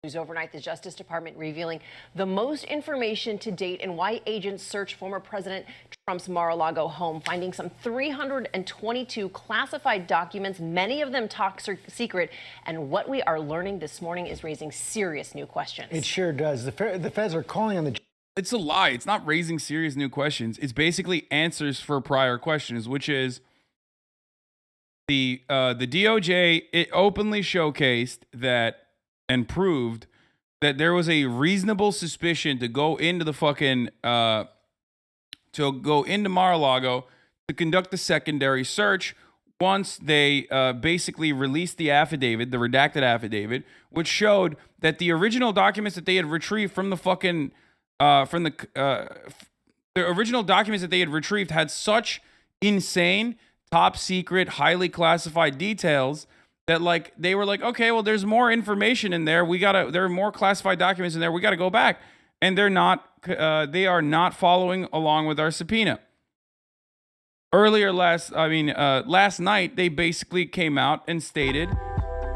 News overnight, the Justice Department revealing the most information to date and why agents searched former President Trump's Mar-a-Lago home, finding some 322 classified documents, many of them top secret. And what we are learning this morning is raising serious new questions. It sure does. The feds are calling on the... It's a lie. It's not raising serious new questions. It's basically answers for prior questions, which is the DOJ, it openly showcased that and proved that there was a reasonable suspicion to go into the fucking to go into Mar-a-Lago to conduct the secondary search once they basically released the affidavit, the redacted affidavit, which showed that the original documents that they had retrieved from the fucking the original documents that they had retrieved had such insane, top secret, highly classified details that, like, they were like, okay, well, there's more information in there. There are more classified documents in there. We gotta go back. And they are not following along with our subpoena. Last night, they basically came out and stated,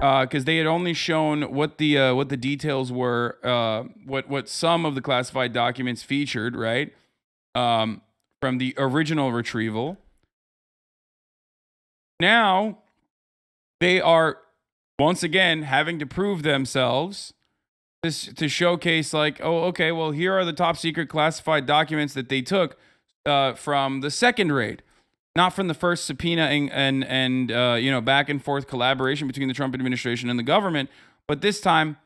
because they had only shown what the details were, what some of the classified documents featured, right? From the original retrieval. Now, they are, once again, having to prove themselves to showcase, like, oh, okay, well, here are the top secret classified documents that they took from the second raid, not from the first subpoena and back and forth collaboration between the Trump administration and the government, but this time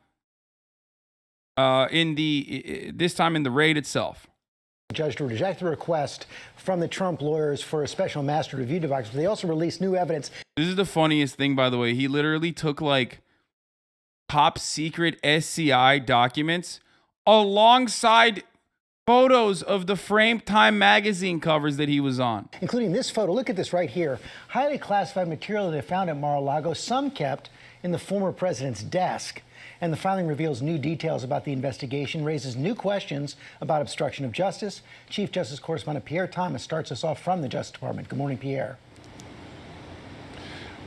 in the raid itself. Judge to reject the request from the Trump lawyers for a special master review device. They also released new evidence. This is the funniest thing, by the way. He literally took, like, top secret SCI documents alongside photos of the framed Time magazine covers that he was on. Including this photo. Look at this right here. Highly classified material they found at Mar-a-Lago, some kept in the former president's desk. And the filing reveals new details about the investigation, raises new questions about obstruction of justice. Chief Justice Correspondent Pierre Thomas starts us off from the Justice Department. Good morning, Pierre.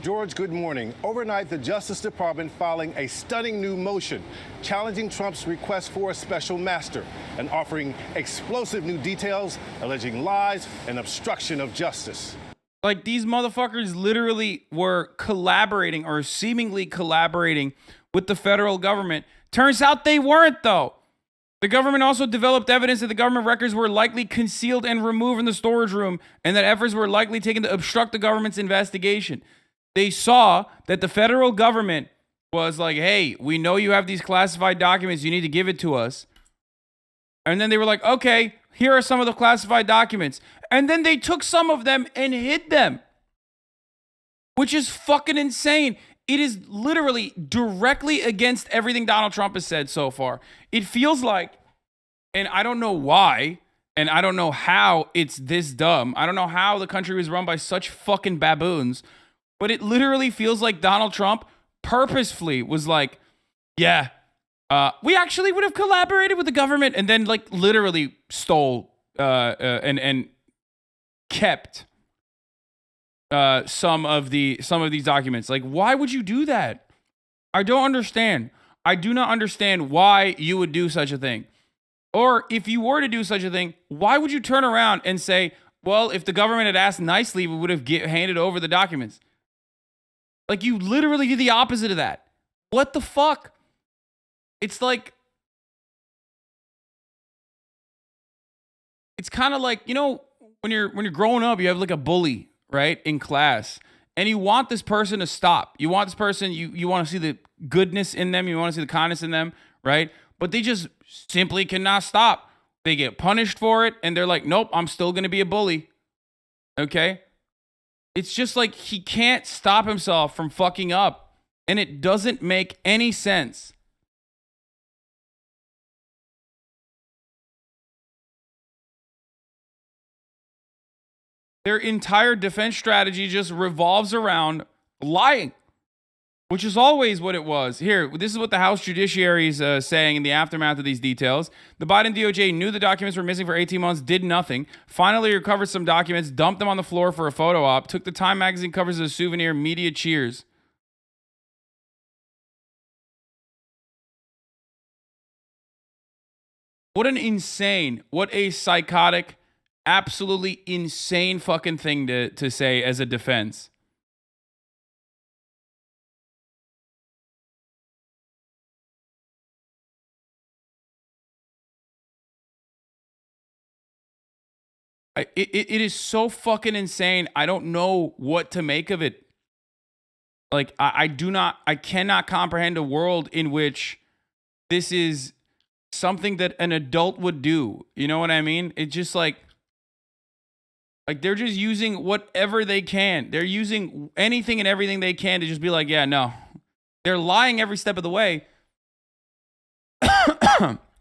George, good morning. Overnight, the Justice Department filing a stunning new motion challenging Trump's request for a special master and offering explosive new details alleging lies and obstruction of justice. Like, these motherfuckers literally were collaborating or seemingly collaborating with the federal government. Turns out they weren't, though. The government also developed evidence that the government records were likely concealed and removed from the storage room, and that efforts were likely taken to obstruct the government's investigation. They saw that the federal government was like, hey, we know you have these classified documents. You need to give it to us. And then they were like, okay, here are some of the classified documents. And then they took some of them and hid them, which is fucking insane. It is literally directly against everything Donald Trump has said so far. It feels like, and I don't know why, and I don't know how it's this dumb. I don't know how the country was run by such fucking baboons, but it literally feels like Donald Trump purposefully was like, yeah, we actually would have collaborated with the government, and then, like, literally stole and kept some of these documents. Like, why would you do that? I don't understand. I do not understand why you would do such a thing. Or if you were to do such a thing, why would you turn around and say, well, if the government had asked nicely, we would have handed over the documents? Like, you literally do the opposite of that. What the fuck? It's like, it's kind of like, when you're growing up, you have, like, a bully, right, in class, and you want this person to stop. You want this person, you want to see the goodness in them, you want to see the kindness in them, right? But they just simply cannot stop. They get punished for it, and they're like, nope, I'm still going to be a bully. Okay? It's just like he can't stop himself from fucking up, and it doesn't make any sense. Their entire defense strategy just revolves around lying, which is always what it was. Here, this is what the House Judiciary is saying in the aftermath of these details. The Biden DOJ knew the documents were missing for 18 months, did nothing, finally recovered some documents, dumped them on the floor for a photo op, took the Time magazine covers as a souvenir, media cheers. What a psychotic, absolutely insane fucking thing to say as a defense. It is so fucking insane. I don't know what to make of it. Like, I cannot comprehend a world in which this is something that an adult would do. You know what I mean? It's just like they're just using whatever they can. They're using anything and everything they can to just be like, yeah, no. They're lying every step of the way.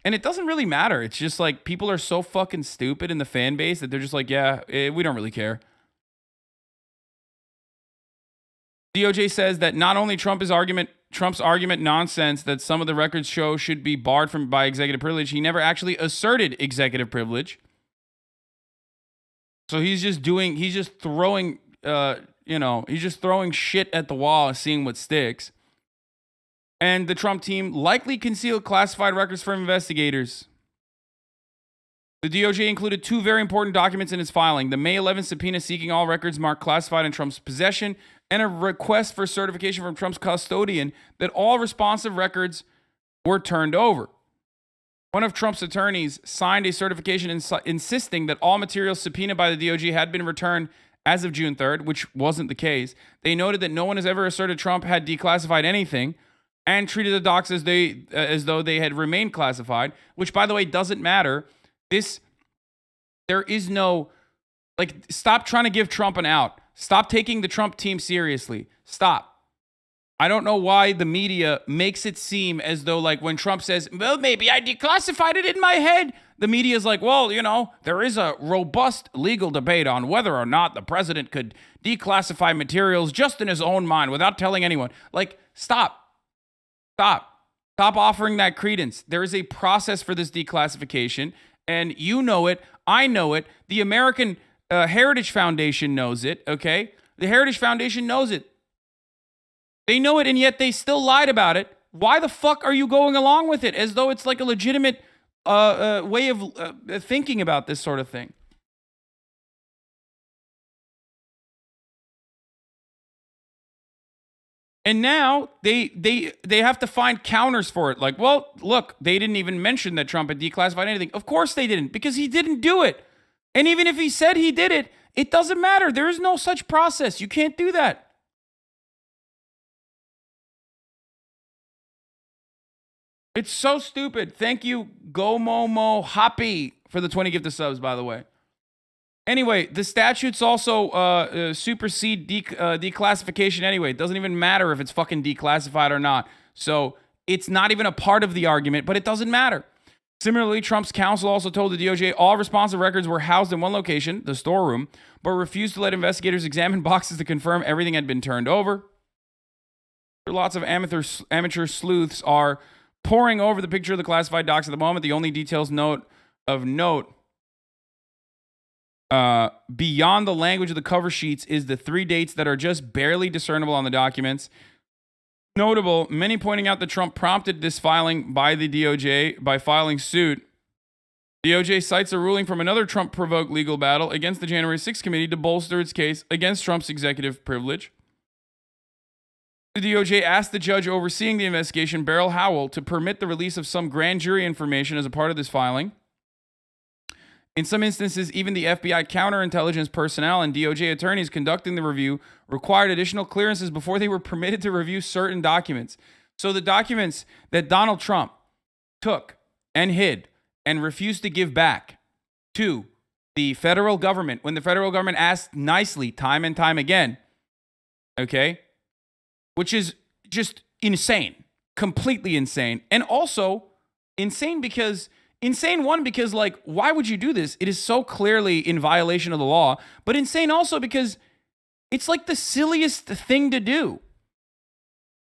And it doesn't really matter. It's just like people are so fucking stupid in the fan base that they're just like, yeah, we don't really care. DOJ says that not only Trump's argument nonsense that some of the records show should be barred by executive privilege, he never actually asserted executive privilege. So he's just throwing shit at the wall and seeing what sticks. And the Trump team likely concealed classified records from investigators. The DOJ included two very important documents in its filing: the May 11th subpoena seeking all records marked classified in Trump's possession, and a request for certification from Trump's custodian that all responsive records were turned over. One of Trump's attorneys signed a certification insisting that all materials subpoenaed by the DOJ had been returned as of June 3rd, which wasn't the case. They noted that no one has ever asserted Trump had declassified anything and treated the docs as though they had remained classified, which, by the way, doesn't matter. There is no, stop trying to give Trump an out. Stop taking the Trump team seriously. Stop. I don't know why the media makes it seem as though, when Trump says, well, maybe I declassified it in my head, the media is like, well, there is a robust legal debate on whether or not the president could declassify materials just in his own mind without telling anyone. Stop. Stop offering that credence. There is a process for this declassification, and you know it. I know it. The American Heritage Foundation knows it, okay? The Heritage Foundation knows it. They know it, and yet they still lied about it. Why the fuck are you going along with it as though it's like a legitimate way of thinking about this sort of thing? And now they have to find counters for it. Like, well, look, they didn't even mention that Trump had declassified anything. Of course they didn't, because he didn't do it. And even if he said he did it, it doesn't matter. There is no such process. You can't do that. It's so stupid. Thank you, Gomomo Hoppy, for the 20 gifted subs, by the way. Anyway, the statutes also supersede declassification anyway. It doesn't even matter if it's fucking declassified or not. So it's not even a part of the argument, but it doesn't matter. Similarly, Trump's counsel also told the DOJ all responsive records were housed in one location, the storeroom, but refused to let investigators examine boxes to confirm everything had been turned over. Lots of amateur sleuths are poring over the picture of the classified docs at the moment. The only details of note beyond the language of the cover sheets is the 3 dates that are just barely discernible on the documents. Notable, many pointing out that Trump prompted this filing by the DOJ by filing suit. DOJ cites a ruling from another Trump-provoked legal battle against the January 6th committee to bolster its case against Trump's executive privilege. The DOJ asked the judge overseeing the investigation, Beryl Howell, to permit the release of some grand jury information as a part of this filing. In some instances, even the FBI counterintelligence personnel and DOJ attorneys conducting the review required additional clearances before they were permitted to review certain documents. So the documents that Donald Trump took and hid and refused to give back to the federal government, when the federal government asked nicely time and time again, okay, which is just insane, completely insane. And also insane because... Insane, one, because, why would you do this? It is so clearly in violation of the law. But insane also because it's the silliest thing to do.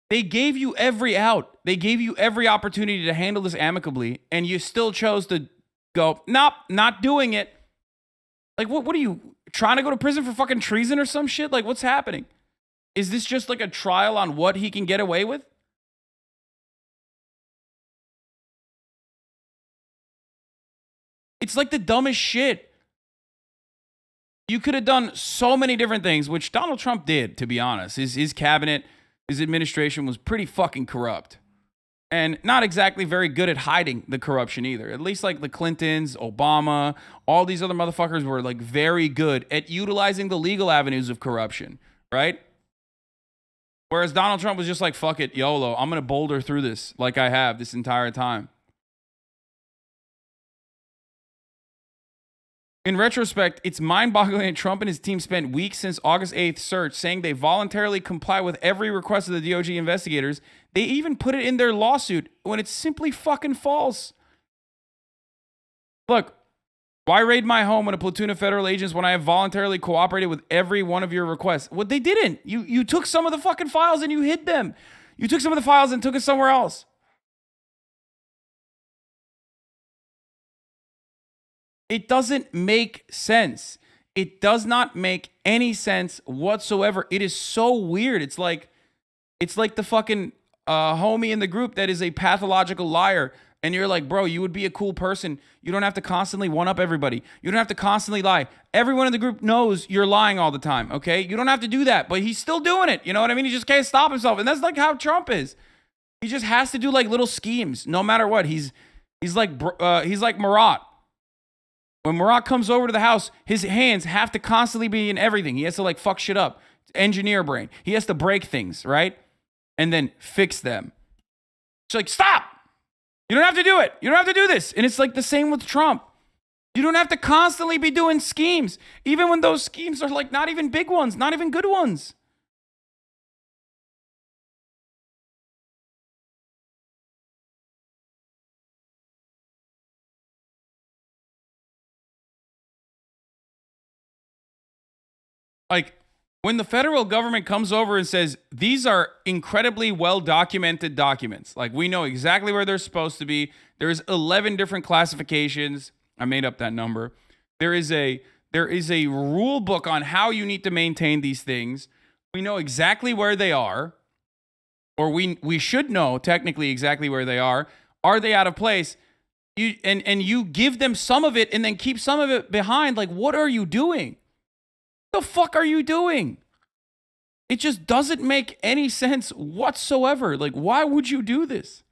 They gave you every out. They gave you every opportunity to handle this amicably, and you still chose to go, nope, not doing it. What are you, trying to go to prison for fucking treason or some shit? What's happening? Is this just a trial on what he can get away with? It's like the dumbest shit. You could have done so many different things, which Donald Trump did, to be honest. His cabinet, his administration was pretty fucking corrupt. And not exactly very good at hiding the corruption either. At least like the Clintons, Obama, all these other motherfuckers were like very good at utilizing the legal avenues of corruption, right? Whereas Donald Trump was just like, fuck it, YOLO, I'm going to boulder through this like I have this entire time. In retrospect, it's mind-boggling that Trump and his team spent weeks since August 8th search saying they voluntarily comply with every request of the DOJ investigators. They even put it in their lawsuit when it's simply fucking false. Look, why raid my home with a platoon of federal agents when I have voluntarily cooperated with every one of your requests? Well, they didn't. You took some of the fucking files and you hid them. You took some of the files and took it somewhere else. It doesn't make sense. It does not make any sense whatsoever. It is so weird. It's like the fucking homie in the group that is a pathological liar. And you're like, bro, you would be a cool person. You don't have to constantly one-up everybody. You don't have to constantly lie. Everyone in the group knows you're lying all the time, okay? You don't have to do that, but he's still doing it. You know what I mean? He just can't stop himself. And that's like how Trump is. He just has to do like little schemes no matter what. He's like Marat. When Marat comes over to the house, his hands have to constantly be in everything. He has to like fuck shit up. Engineer brain. He has to break things, right? And then fix them. It's like, stop! You don't have to do it. You don't have to do this. And it's like the same with Trump. You don't have to constantly be doing schemes, even when those schemes are like not even big ones, not even good ones. Like, when the federal government comes over and says, these are incredibly well-documented documents, like we know exactly where they're supposed to be. There's 11 different classifications. I made up that number. There is a rule book on how you need to maintain these things. We know exactly where they are, or we should know technically exactly where they are. Are they out of place? And you give them some of it and then keep some of it behind. Like, what are you doing? What the fuck are you doing? It just doesn't make any sense whatsoever. Like, why would you do this?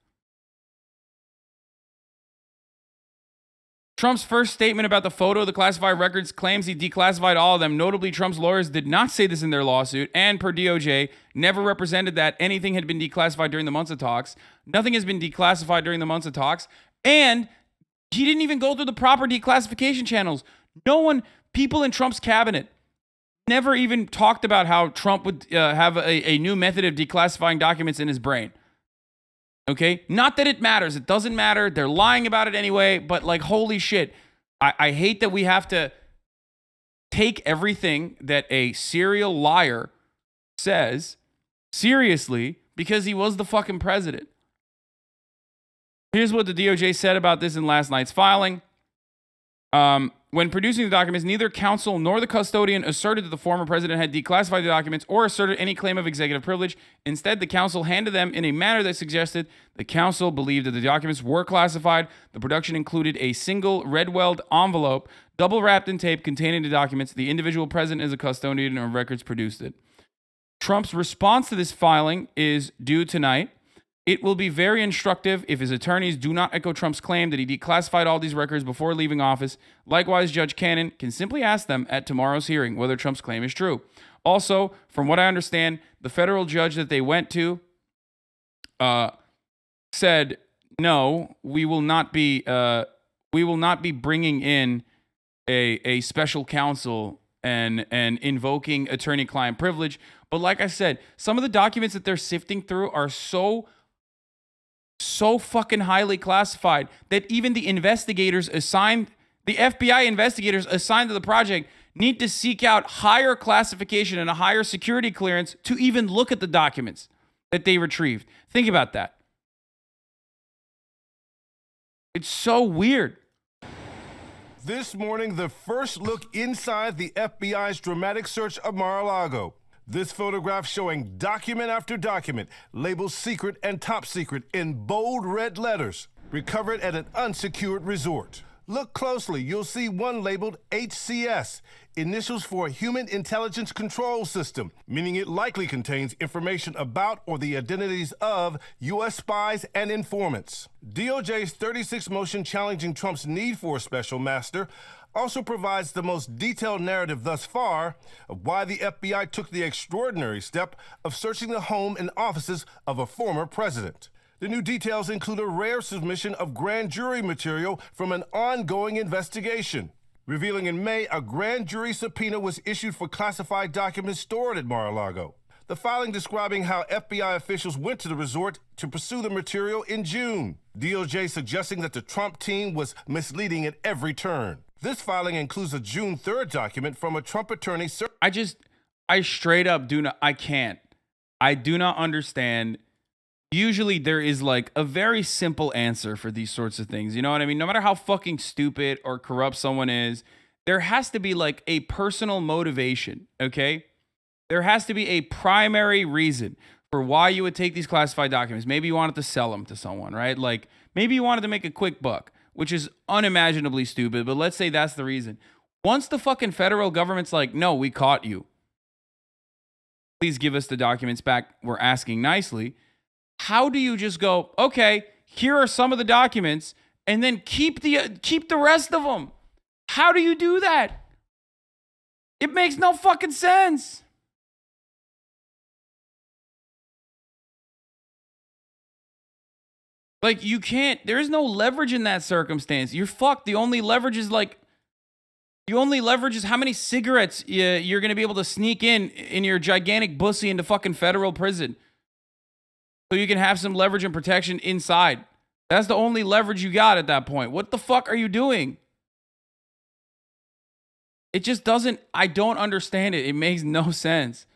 Trump's first statement about the photo of the classified records claims he declassified all of them. Notably, Trump's lawyers did not say this in their lawsuit, and per DOJ, never represented that anything had been declassified during the months of talks. Nothing has been declassified during the months of talks, and he didn't even go through the proper declassification channels. People in Trump's cabinet never even talked about how Trump would have a new method of declassifying documents in his brain. Okay? Not that it matters. It doesn't matter. They're lying about it anyway, but like, holy shit. I hate that we have to take everything that a serial liar says seriously because he was the fucking president. Here's what the DOJ said about this in last night's filing. When producing the documents, neither counsel nor the custodian asserted that the former president had declassified the documents or asserted any claim of executive privilege. Instead, the counsel handed them in a manner that suggested the counsel believed that the documents were classified. The production included a single red-weld envelope, double-wrapped in tape containing the documents. The individual present as a custodian of records produced it. Trump's response to this filing is due tonight. It will be very instructive if his attorneys do not echo Trump's claim that he declassified all these records before leaving office. Likewise, Judge Cannon can simply ask them at tomorrow's hearing whether Trump's claim is true. Also, from what I understand, the federal judge that they went to said, no, we will not be bringing in a special counsel and invoking attorney-client privilege. But like I said, some of the documents that they're sifting through are so fucking highly classified that even the investigators assigned, the FBI investigators assigned to the project need to seek out higher classification and a higher security clearance to even look at the documents that they retrieved. Think about that. It's so weird. This morning, the first look inside the FBI's dramatic search of Mar-a-Lago. This photograph showing document after document, labeled secret and top secret in bold red letters, recovered at an unsecured resort. Look closely. You'll see one labeled HCS, initials for Human Intelligence Control System, meaning it likely contains information about or the identities of U.S. spies and informants. DOJ's 36 motion challenging Trump's need for a special master also provides the most detailed narrative thus far of why the FBI took the extraordinary step of searching the home and offices of a former president. The new details include a rare submission of grand jury material from an ongoing investigation, revealing in May a grand jury subpoena was issued for classified documents stored at Mar-a-Lago. The filing describing how FBI officials went to the resort to pursue the material in June. DOJ suggesting that the Trump team was misleading at every turn. This filing includes a June 3rd document from a Trump attorney. I straight up I do not understand. Usually there is like a very simple answer for these sorts of things. You know what I mean? No matter how fucking stupid or corrupt someone is, there has to be like a personal motivation, okay? There has to be a primary reason for why you would take these classified documents. Maybe you wanted to sell them to someone, right? Like maybe you wanted to make a quick buck, which is unimaginably stupid, but let's say that's the reason. Once the fucking federal government's like, no, we caught you. Please give us the documents back. We're asking nicely. How do you just go, okay, here are some of the documents, and then keep the rest of them? How do you do that? It makes no fucking sense. Like, you can't, there is no leverage in that circumstance. You're fucked. The only leverage is how many cigarettes you're going to be able to sneak in your gigantic pussy into fucking federal prison. So you can have some leverage and protection inside. That's the only leverage you got at that point. What the fuck are you doing? It just doesn't, I don't understand it. It makes no sense.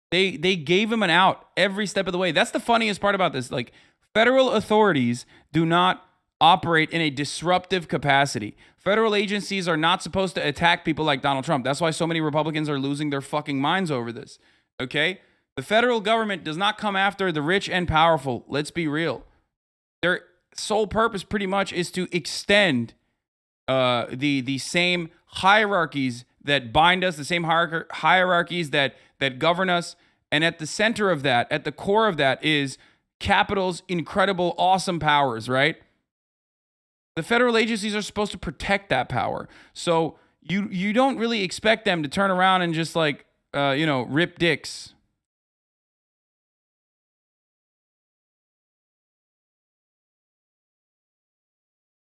They gave him an out every step of the way. That's the funniest part about this. Like, federal authorities do not operate in a disruptive capacity. Federal agencies are not supposed to attack people like Donald Trump. That's why so many Republicans are losing their fucking minds over this. Okay? The federal government does not come after the rich and powerful. Let's be real. Their sole purpose pretty much is to extend the same hierarchies that bind us, the same hierarchies that govern us. And at the center of that, at the core of that is capital's incredible, awesome powers, right? The federal agencies are supposed to protect that power. So you don't really expect them to turn around and just like, rip dicks.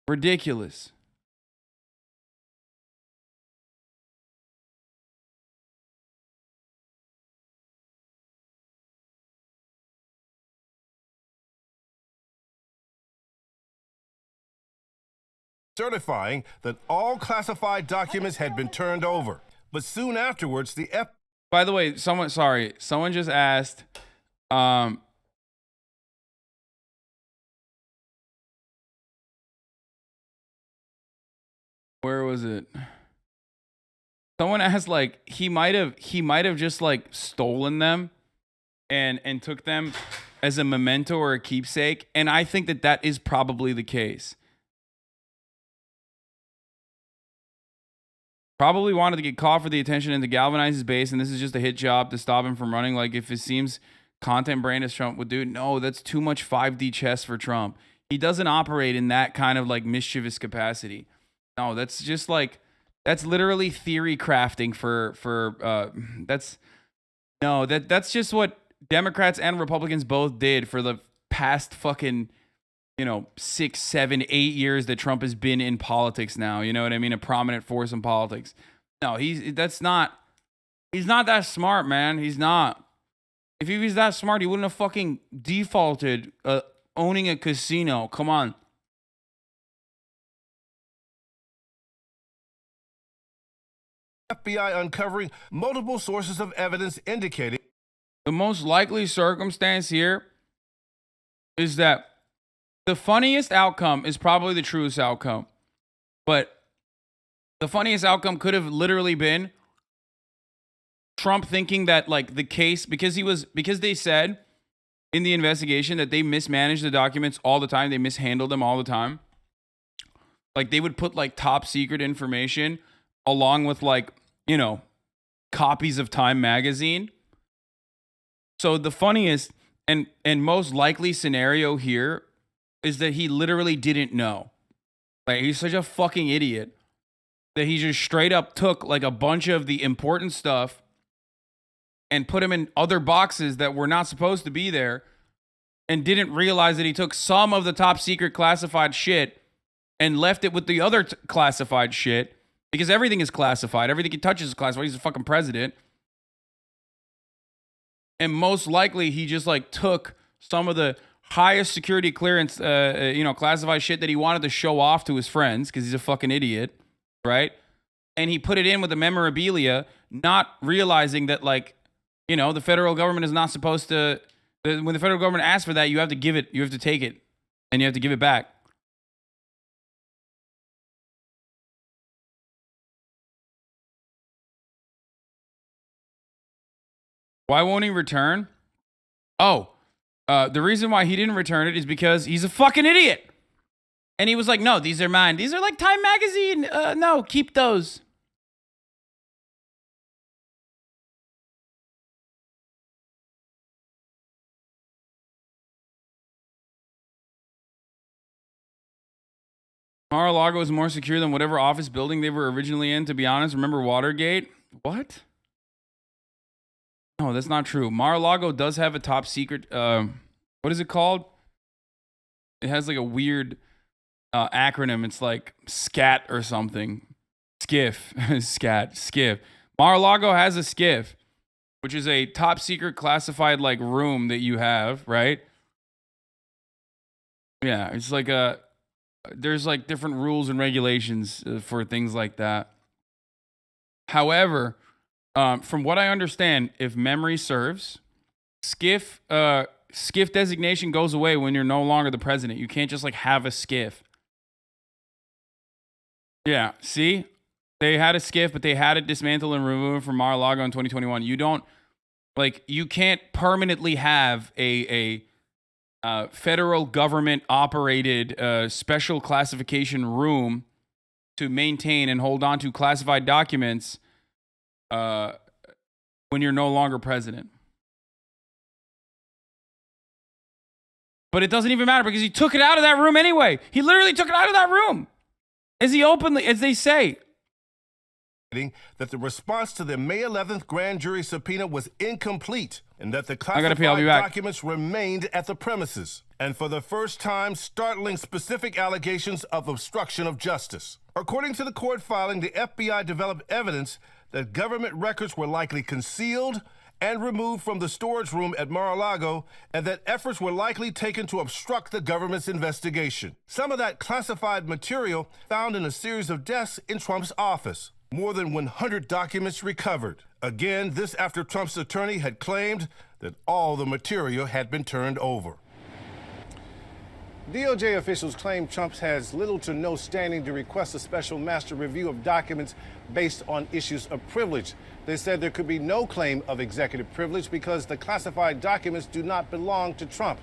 Ridiculous. Certifying that all classified documents had been turned over. But soon afterwards, the By the way, someone just asked, where was it? Someone asked, like, he might have just like stolen them and took them as a memento or a keepsake, and I think that is probably the case. Probably wanted to get caught for the attention and to galvanize his base, and this is just a hit job to stop him from running. Like, if it seems content brain as Trump would do, no, that's too much 5D chess for Trump. He doesn't operate in that kind of like mischievous capacity. No, that's just like, that's literally theory crafting that's just what Democrats and Republicans both did for the past fucking 6, 7, 8 years that Trump has been in politics now. You know what I mean? A prominent force in politics. No, he's not that smart, man. He's not. If he was that smart, he wouldn't have fucking defaulted owning a casino. Come on. FBI uncovering multiple sources of evidence indicating the most likely circumstance here is that the funniest outcome is probably the truest outcome. But the funniest outcome could have literally been Trump thinking that like the case, because they said in the investigation that they mismanaged the documents all the time. They mishandled them all the time. Like they would put like top secret information along with like, you know, copies of Time magazine. So the funniest and most likely scenario here is that he literally didn't know. Like he's such a fucking idiot that he just straight up took like a bunch of the important stuff and put them in other boxes that were not supposed to be there and didn't realize that he took some of the top secret classified shit and left it with the other classified shit because everything is classified. Everything he touches is classified. He's the fucking president. And most likely he just like took some of the highest security clearance, classified shit that he wanted to show off to his friends because he's a fucking idiot, right? And he put it in with the memorabilia, not realizing that like, you know, the federal government is not supposed to, when the federal government asks for that, you have to give it, you have to take it, and you have to give it back. Why won't he return? Oh, the reason why he didn't return it is because he's a fucking idiot. And he was like, no, these are mine. These are like Time magazine. No, keep those. Mar-a-Lago is more secure than whatever office building they were originally in, to be honest. Remember Watergate? What? No, that's not true. Mar-a-Lago does have a top secret, what is it called? It has like a weird acronym. It's like SCAT or something. SCIF. SCIF. Mar-a-Lago has a SCIF, which is a top secret classified like room that you have, right? Yeah, it's like there's like different rules and regulations for things like that. However, from what I understand, if memory serves, SCIF designation goes away when you're no longer the president. You can't just like have a SCIF. Yeah, see? They had a SCIF, but they had it dismantled and removed from Mar-a-Lago in 2021. You can't permanently have a federal government operated special classification room to maintain and hold on to classified documents when you're no longer president. But it doesn't even matter because he took it out of that room anyway. He literally took it out of that room. As they say. That the response to the May 11th grand jury subpoena was incomplete and that the I'll be classified back. documents remained at the premises. And for the first time, startling specific allegations of obstruction of justice. According to the court filing, the FBI developed evidence that government records were likely concealed and removed from the storage room at Mar-a-Lago, and that efforts were likely taken to obstruct the government's investigation. Some of that classified material found in a series of desks in Trump's office. More than 100 documents recovered. Again, this after Trump's attorney had claimed that all the material had been turned over. DOJ officials claim Trump has little to no standing to request a special master review of documents based on issues of privilege. They said there could be no claim of executive privilege because the classified documents do not belong to Trump.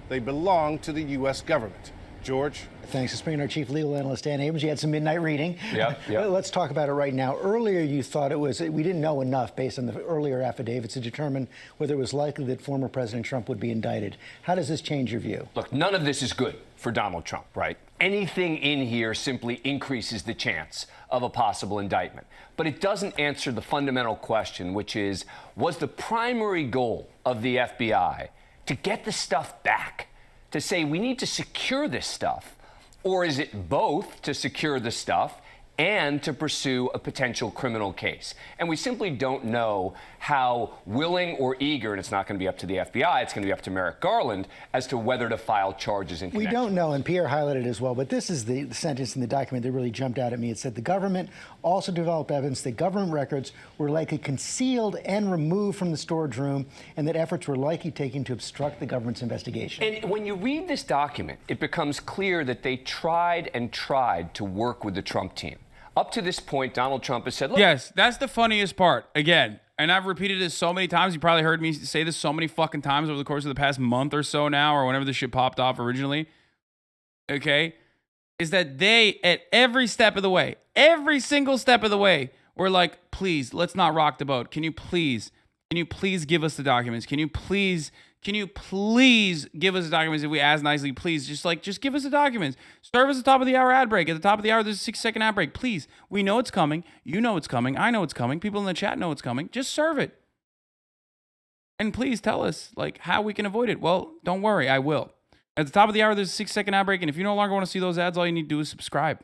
They belong to the U.S. government. George? Thanks. Let's bring in our chief legal analyst, Dan Abrams. You had some midnight reading. Yep. Let's talk about it right now. Earlier, you thought we didn't know enough based on the earlier affidavits to determine whether it was likely that former President Trump would be indicted. How does this change your view? Look, none of this is good for Donald Trump, right? Anything in here simply increases the chance of a possible indictment. But it doesn't answer the fundamental question, which is, was the primary goal of the FBI to get the stuff back? To say we need to secure this stuff? Or is it both to secure the stuff and to pursue a potential criminal case? And we simply don't know how willing or eager, and it's not going to be up to the FBI, it's going to be up to Merrick Garland, as to whether to file charges in connection. We don't know, and Pierre highlighted as well, but this is the sentence in the document that really jumped out at me. It said the government also developed evidence that government records were likely concealed and removed from the storage room, and that efforts were likely taken to obstruct the government's investigation. And when you read this document, it becomes clear that they tried and tried to work with the Trump team. Up to this point, Donald Trump has said, look. Yes, that's the funniest part. Again, and I've repeated this so many times. You probably heard me say this so many fucking times over the course of the past month or so now, or whenever this shit popped off originally. Okay? is that they, at every step of the way, every single step of the way, were like, please, let's not rock the boat. Can you please give us the documents? Can you please give us the documents if we ask nicely? Please, just give us the documents. Serve us the top of the hour ad break. At the top of the hour, there's a 6-second ad break. Please, we know it's coming. You know it's coming. I know it's coming. People in the chat know it's coming. Just serve it. And please tell us how we can avoid it. Well, don't worry, I will. At the top of the hour, there's a 6-second ad break. And if you no longer want to see those ads, all you need to do is subscribe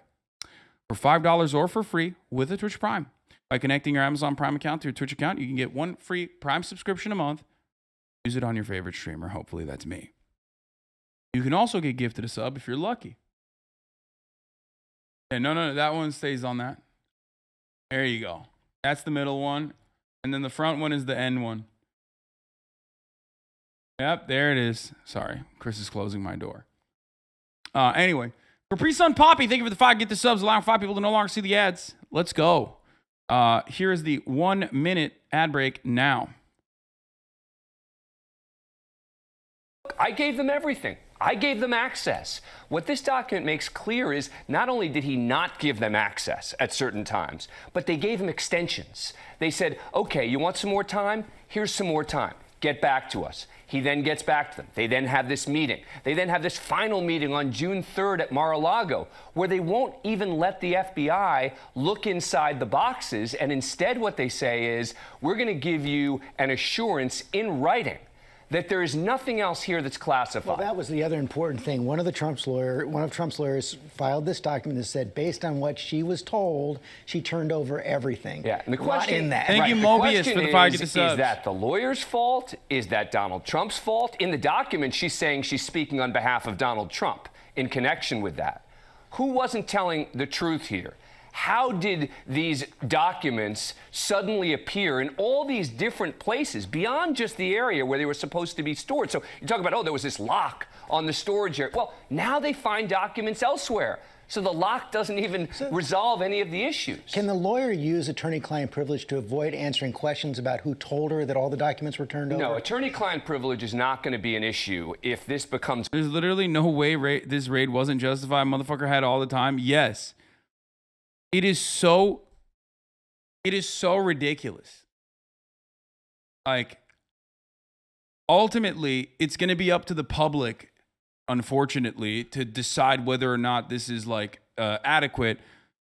for $5 or for free with a Twitch Prime. By connecting your Amazon Prime account to your Twitch account, you can get 1 free Prime subscription a month. Use it on your favorite streamer. Hopefully that's me. You can also get gifted a sub if you're lucky. Yeah, no, that one stays on that. There you go. That's the middle one. And then the front one is the end one. Yep, there it is. Sorry, Chris is closing my door. Anyway, Capri Sun Poppy, thank you for the 5 get the subs, allowing 5 people to no longer see the ads. Let's go. Here is the 1-minute ad break now. I gave them everything. I gave them access. What this document makes clear is not only did he not give them access at certain times, but they gave him extensions. They said, okay, you want some more time? Here's some more time. Get back to us. He then gets back to them. They then have this meeting. They then have this final meeting on June 3rd at Mar-a-Lago, where they won't even let the FBI look inside the boxes. And instead what they say is, we're going to give you an assurance in writing that there is nothing else here that's classified. Well, that was the other important thing. One of Trump's lawyers filed this document that said, based on what she was told, she turned over everything. Yeah, and the question in that. Thank you, Mobius, for the 5 get the subs. Is that the lawyer's fault? Is that Donald Trump's fault? In the document, she's saying she's speaking on behalf of Donald Trump in connection with that. Who wasn't telling the truth here? How did these documents suddenly appear in all these different places beyond just the area where they were supposed to be stored? So you talk about, oh, there was this lock on the storage area. Well, now they find documents elsewhere. So the lock doesn't even resolve any of the issues. Can the lawyer use attorney-client privilege to avoid answering questions about who told her that all the documents were turned over? No, attorney-client privilege is not going to be an issue if this becomes... There's literally no way this raid wasn't justified. Motherfucker had all the time. Yes. It is so ridiculous. Ultimately, it's going to be up to the public, unfortunately, to decide whether or not this is adequate.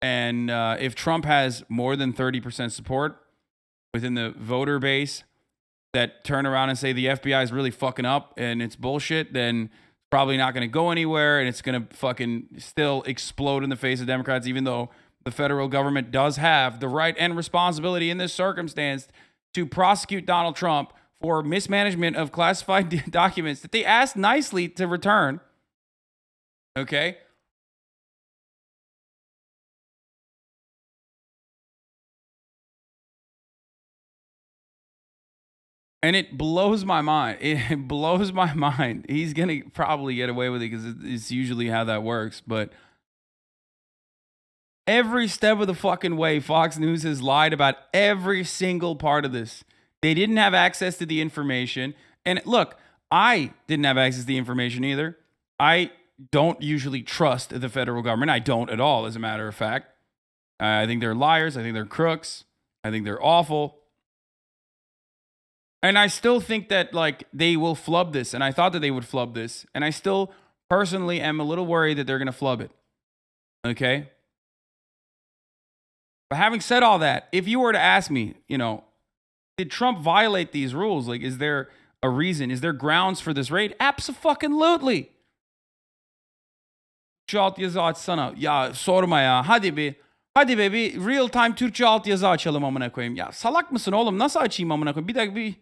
And if Trump has more than 30% support within the voter base that turn around and say the FBI is really fucking up and it's bullshit, then it's probably not going to go anywhere, and it's going to fucking still explode in the face of Democrats, even though the federal government does have the right and responsibility in this circumstance to prosecute Donald Trump for mismanagement of classified documents that they asked nicely to return. Okay? And it blows my mind. It blows my mind. He's going to probably get away with it because it's usually how that works. But every step of the fucking way, Fox News has lied about every single part of this. They didn't have access to the information. And look, I didn't have access to the information either. I don't usually trust the federal government. I don't at all, as a matter of fact. I think they're liars. I think they're crooks. I think they're awful. And I still think that they will flub this. And I thought that they would flub this. And I still personally am a little worried that they're going to flub it. Okay? But having said all that, if you were to ask me, did Trump violate these rules? Is there a reason? Is there grounds for this raid? Abso-fucking-lutely. Türkçe alt sana. Ya sorma ya. Hadi be bir real time Türkçe alt yazı açalım amına koyayım. Ya salak mısın oğlum? Nasıl açayım amına koyayım? Bir dakika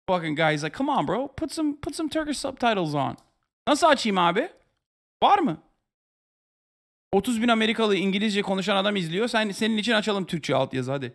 fucking guy, he's like, come on bro, put some Turkish subtitles on. Nasıl açayım abi? Var mı? 30 bin Amerikalı İngilizce konuşan adam izliyor. Senin için açalım Türkçe altyazı hadi.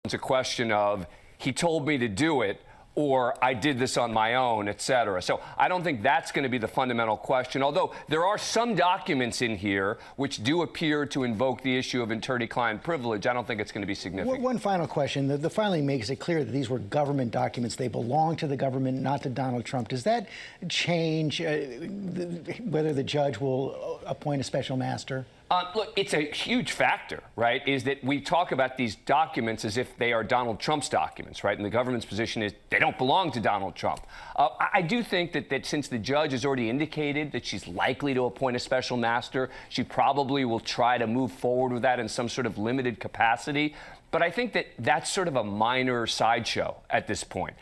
It's a question of, he told me to do it. or I did this on my own, et cetera. So I don't think that's going to be the fundamental question, although there are some documents in here which do appear to invoke the issue of attorney-client privilege. I don't think it's going to be significant. One final question. The filing makes it clear that these were government documents. They belong to the government, not to Donald Trump. Does that change whether the judge will appoint a special master? Look, it's a huge factor, right, is that we talk about these documents as if they are Donald Trump's documents, right? And the government's position is they don't belong to Donald Trump. I do think that since the judge has already indicated that she's likely to appoint a special master, she probably will try to move forward with that in some sort of limited capacity. But I think that that's sort of a minor sideshow at this point.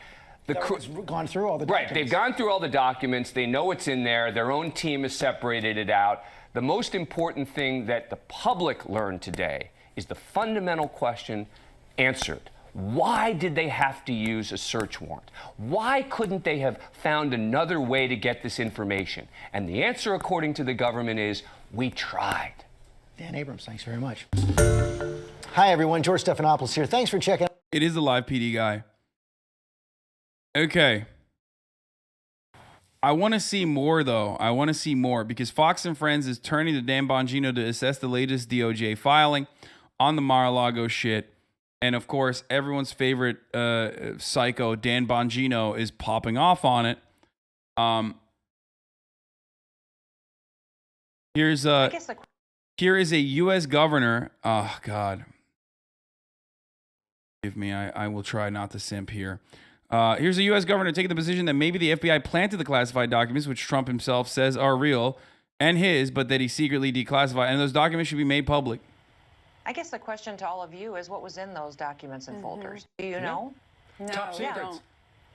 Gone through all the documents. Right, they've gone through all the documents. They know it's in there. Their own team has separated it out. The most important thing that the public learned today is the fundamental question answered. Why did they have to use a search warrant? Why couldn't they have found another way to get this information? And the answer, according to the government, is we tried. Dan Abrams, thanks very much. Hi, everyone. George Stephanopoulos here. Thanks for checking out. It is the live PD guy. Okay. I want to see more, though. I want to see more because Fox and Friends is turning to Dan Bongino to assess the latest DOJ filing on the Mar-a-Lago shit. And, of course, everyone's favorite psycho, Dan Bongino, is popping off on it. Here is a U.S. governor. Oh, God. Give me. I will try not to simp here. Here's a U.S. governor taking the position that maybe the FBI planted the classified documents, which Trump himself says are real and his, but that he secretly declassified. And those documents should be made public. I guess the question to all of you is what was in those documents and folders? Do you know? No, Top we secrets. don't.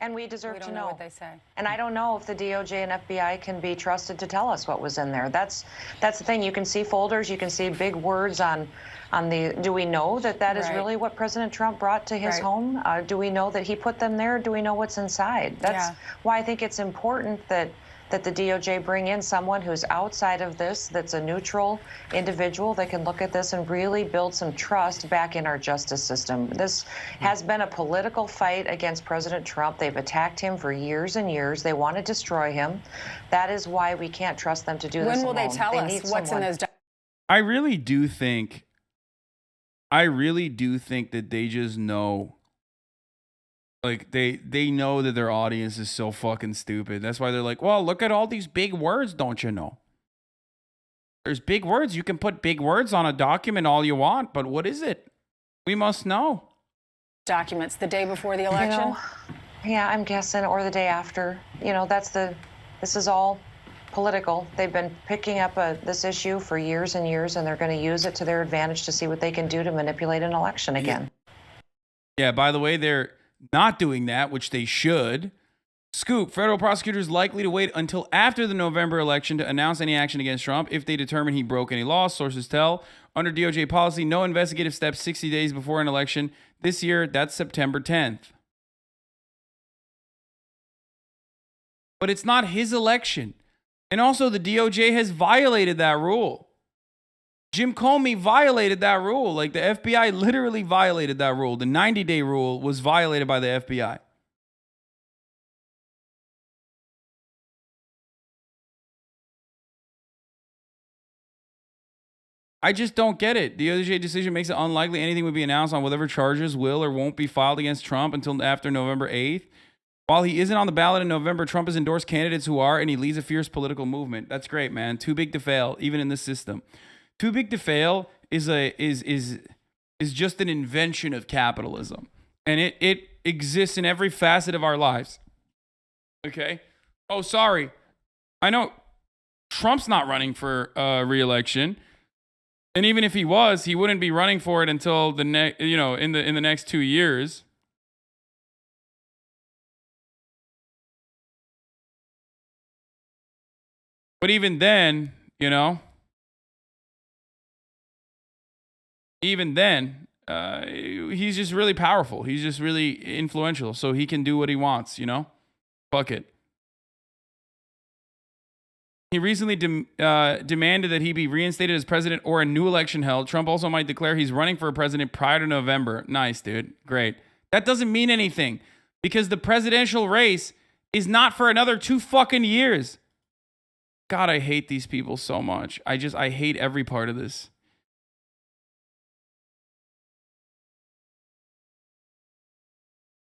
And we deserve We to don't know what they say. And I don't know if the DOJ and FBI can be trusted to tell us what was in there. That's the thing. You can see folders. You can see big words on the. Do we know that that is Right. really what President Trump brought to his Right. home? Do we know that he put them there? Do we know what's inside? That's why I think it's important that the DOJ bring in someone who's outside of this, that's a neutral individual that can look at this and really build some trust back in our justice system. This has been a political fight against President Trump. They've attacked him for years and years. They want to destroy him. That is why we can't trust them to do this When will they alone. tell need us what's in someone. those documents? I really do think that they just know. Like, they know that their audience is so fucking stupid. That's why they're like, well, look at all these big words, don't you know? There's big words. You can put big words on a document all you want, but what is it? We must know. Documents the day before the election? Yeah, I'm guessing, or the day after. This is all political. They've been picking up this issue for years and years, and they're going to use it to their advantage to see what they can do to manipulate an election again. Yeah, by the way, they're not doing that, which they should. Scoop, federal prosecutors likely to wait until after the November election to announce any action against Trump if they determine he broke any laws. Sources tell. Under DOJ policy, no investigative steps 60 days before an election. This year, that's September 10th. But it's not his election. And also, the DOJ has violated that rule. Jim Comey violated that rule. Like, the FBI literally violated that rule. The 90-day rule was violated by the FBI. I just don't get it. The DOJ decision makes it unlikely anything would be announced on whatever charges will or won't be filed against Trump until after November 8th. While he isn't on the ballot in November, Trump has endorsed candidates who are, and he leads a fierce political movement. That's great, man. Too big to fail, even in this system. Too big to fail is just an invention of capitalism. And it exists in every facet of our lives. Okay? Oh, sorry. I know Trump's not running for re-election. And even if he was, he wouldn't be running for it until in the next 2 years. But even then, he's just really powerful. He's just really influential. So he can do what he wants, Fuck it. He recently demanded that he be reinstated as president or a new election held. Trump also might declare he's running for president prior to November. Nice, dude. Great. That doesn't mean anything. because the presidential race is not for another 2 fucking years. God, I hate these people so much. I hate every part of this.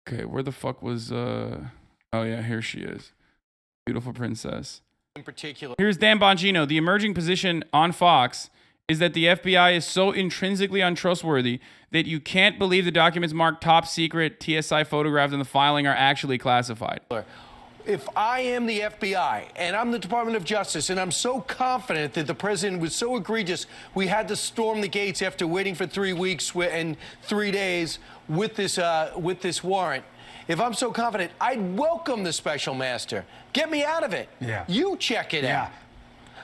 Okay, where the fuck was, oh yeah, here she is. Beautiful princess. In particular. Here's Dan Bongino. The emerging position on Fox is that the FBI is so intrinsically untrustworthy that you can't believe the documents marked top secret TSI photographs in the filing are actually classified. If I am the FBI and I'm the Department of Justice and I'm so confident that the president was so egregious, we had to storm the gates after waiting for 3 weeks and 3 days with this warrant. If I'm so confident, I'd welcome the special master. Get me out of it. Yeah. You check it out.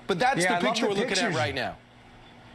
But that's the picture we're looking at right now.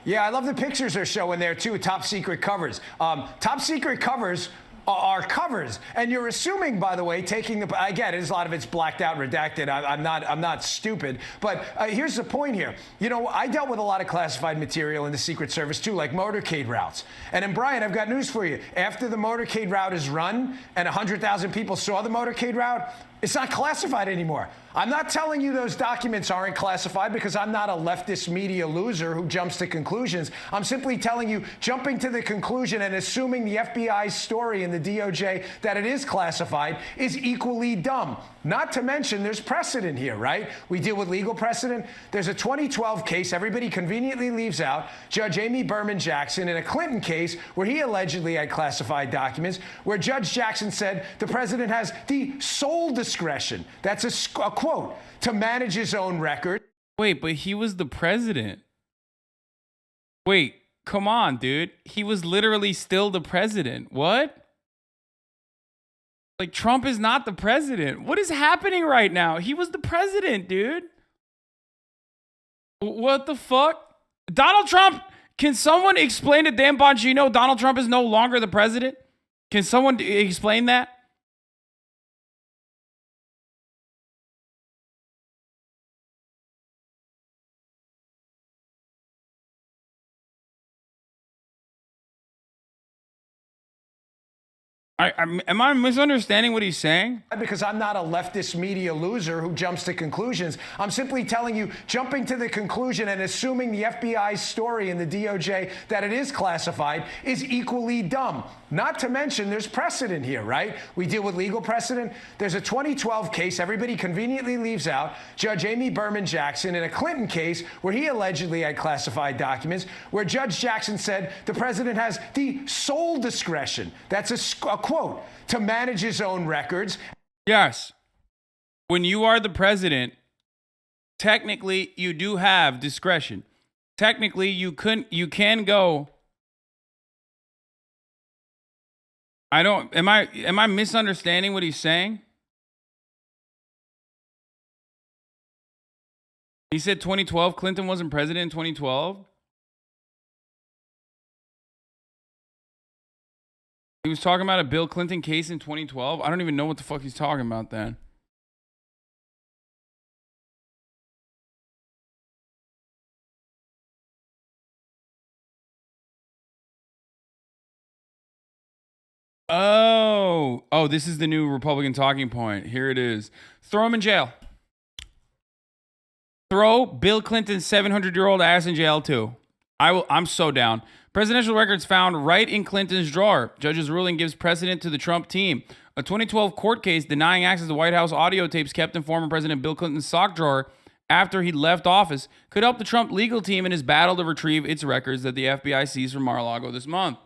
Yeah, I love the pictures they're showing there, too, top secret covers. Top secret covers are covers. And you're assuming, by the way, taking the... I get it, a lot of it's blacked out, redacted. I'm not stupid. But here's the point here. You know, I dealt with a lot of classified material in the Secret Service, too, like motorcade routes. And then, Brian, I've got news for you. After the motorcade route is run and 100,000 people saw the motorcade route, it's not classified anymore. I'm not telling you those documents aren't classified because I'm not a leftist media loser who jumps to conclusions. I'm simply telling you, jumping to the conclusion and assuming the FBI's story and the DOJ that it is classified is equally dumb. Not to mention there's precedent here, right? We deal with legal precedent. There's a 2012 case everybody conveniently leaves out, Judge Amy Berman Jackson, in a Clinton case where he allegedly had classified documents, where Judge Jackson said the president has the sole discretion. That's a quote, to manage his own record. Wait, but he was the president. Wait, come on, dude. He was literally still the president. What? Like, Trump is not the president. What is happening right now? He was the president, dude. What the fuck? Donald Trump, can someone explain to Dan Bongino Donald Trump is no longer the president? Can someone explain that? Am I misunderstanding what he's saying? Because I'm not a leftist media loser who jumps to conclusions. I'm simply telling you, jumping to the conclusion and assuming the FBI's story and the DOJ that it is classified is equally dumb. Not to mention there's precedent here, right? We deal with legal precedent. There's a 2012 case everybody conveniently leaves out, Judge Amy Berman Jackson, in a Clinton case where he allegedly had classified documents, where Judge Jackson said the president has the sole discretion. That's a quote, to manage his own records. Yes. When you are the president, technically you do have discretion. Technically you can go. Am I misunderstanding what he's saying? He said 2012, Clinton wasn't president in 2012. He was talking about a Bill Clinton case in 2012. I don't even know what the fuck he's talking about then. Oh, this is the new Republican talking point. Here it is. Throw him in jail. Throw Bill Clinton's 700-year-old ass in jail too. I'm so down. Presidential records found right in Clinton's drawer. Judge's ruling gives precedent to the Trump team. A 2012 court case denying access to White House audio tapes kept in former President Bill Clinton's sock drawer after he left office could help the Trump legal team in his battle to retrieve its records that the FBI seized from Mar-a-Lago this month.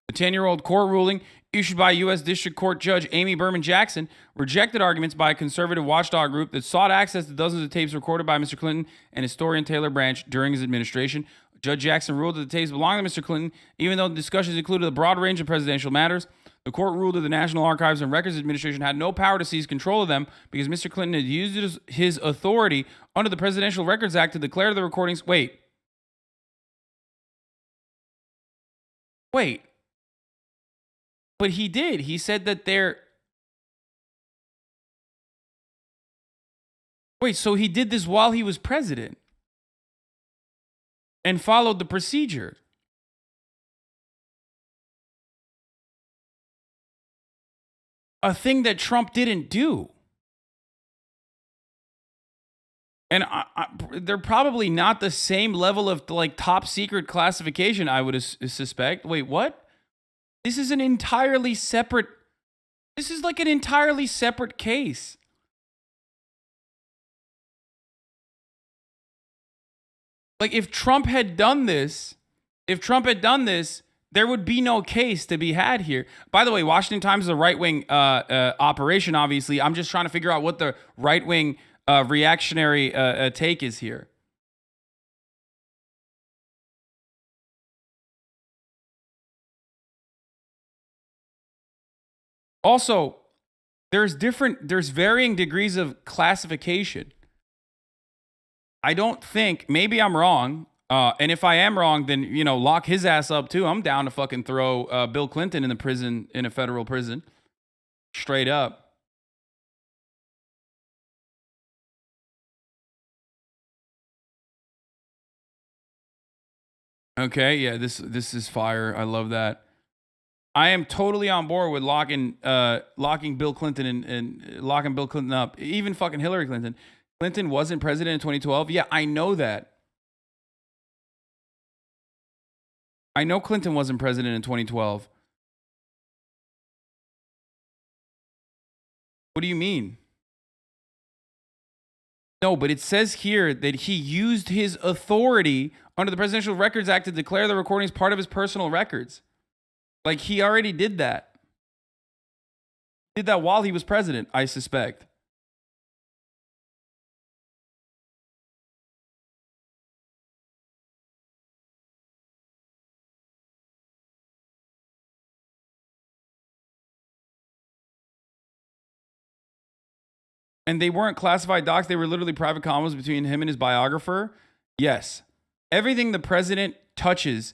The 10-year-old court ruling issued by U.S. District Court Judge Amy Berman Jackson rejected arguments by a conservative watchdog group that sought access to dozens of tapes recorded by Mr. Clinton and historian Taylor Branch during his administration. Judge Jackson ruled that the tapes belonged to Mr. Clinton, even though the discussions included a broad range of presidential matters. The court ruled that the National Archives and Records Administration had no power to seize control of them because Mr. Clinton had used his authority under the Presidential Records Act to declare the recordings. Wait. But he did. He said that they're... Wait, so he did this while he was president and followed the procedure. a thing that Trump didn't do. And they're probably not the same level of like top secret classification, I would suspect. Wait, what? This is an entirely separate. This is like an entirely separate case. Like if Trump had done this, there would be no case to be had here. By the way, Washington Times is a right-wing operation, obviously. I'm just trying to figure out what the right-wing reactionary take is here. Also, there's varying degrees of classification. I don't think, maybe I'm wrong, and if I am wrong, then, you know, lock his ass up too. I'm down to fucking throw Bill Clinton in the prison, in a federal prison. Straight up. Okay, yeah, this is fire. I love that. I am totally on board with locking Bill Clinton and locking Bill Clinton up. Even fucking Hillary Clinton. Clinton wasn't president in 2012. Yeah, I know that. I know Clinton wasn't president in 2012. What do you mean? No, but it says here that he used his authority under the Presidential Records Act to declare the recordings part of his personal records. Like, he already did that. Did that while he was president, I suspect. And they weren't classified docs. They were literally private combos between him and his biographer. Yes. Everything the president touches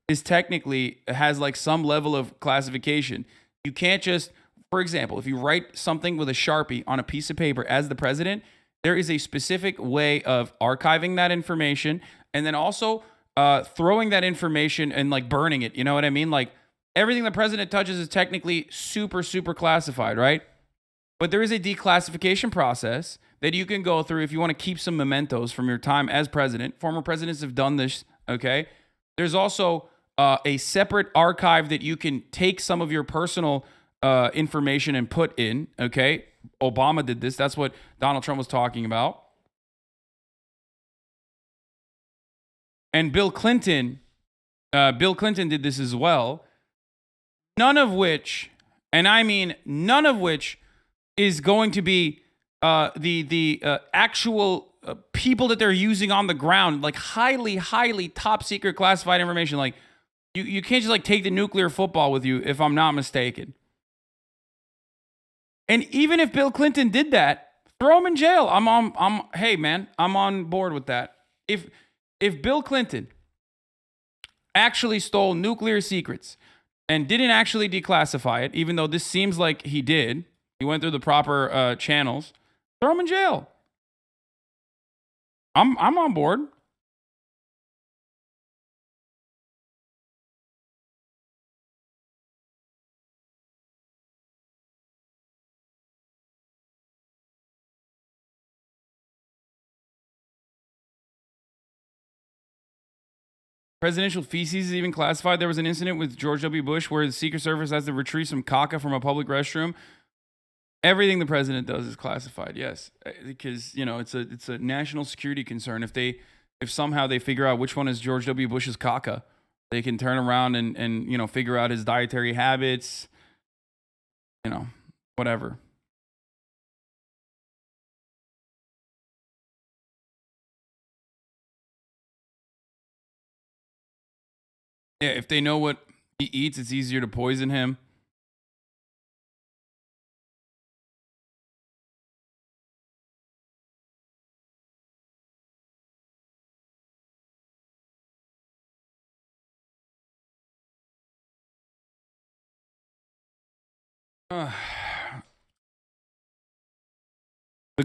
is technically has like some level of classification. You can't just, for example, if you write something with a Sharpie on a piece of paper as the president, there is a specific way of archiving that information and then also throwing that information and like burning it. You know what I mean? Like, everything the president touches is technically super, super classified, right? But there is a declassification process that you can go through if you want to keep some mementos from your time as president. Former presidents have done this, okay? There's also a separate archive that you can take some of your personal information and put in, okay? Obama did this. That's what Donald Trump was talking about. And Bill Clinton did this as well. None of which, and I mean none of which, is going to be the actual people that they're using on the ground, like highly, highly top secret classified information. Like you can't just like take the nuclear football with you, if I'm not mistaken. And even if Bill Clinton did that, throw him in jail. Hey man, I'm on board with that. If Bill Clinton actually stole nuclear secrets and didn't actually declassify it, even though this seems like he did, he went through the proper channels, throw him in jail. I'm on board. Presidential feces is even classified. There was an incident with George W. Bush where the Secret Service has to retrieve some caca from a public restroom. Everything the president does is classified, yes, because you know it's a national security concern. If somehow they figure out which one is George W. Bush's caca, they can turn around and you know figure out his dietary habits, you know, whatever. Yeah, if they know what he eats, it's easier to poison him. The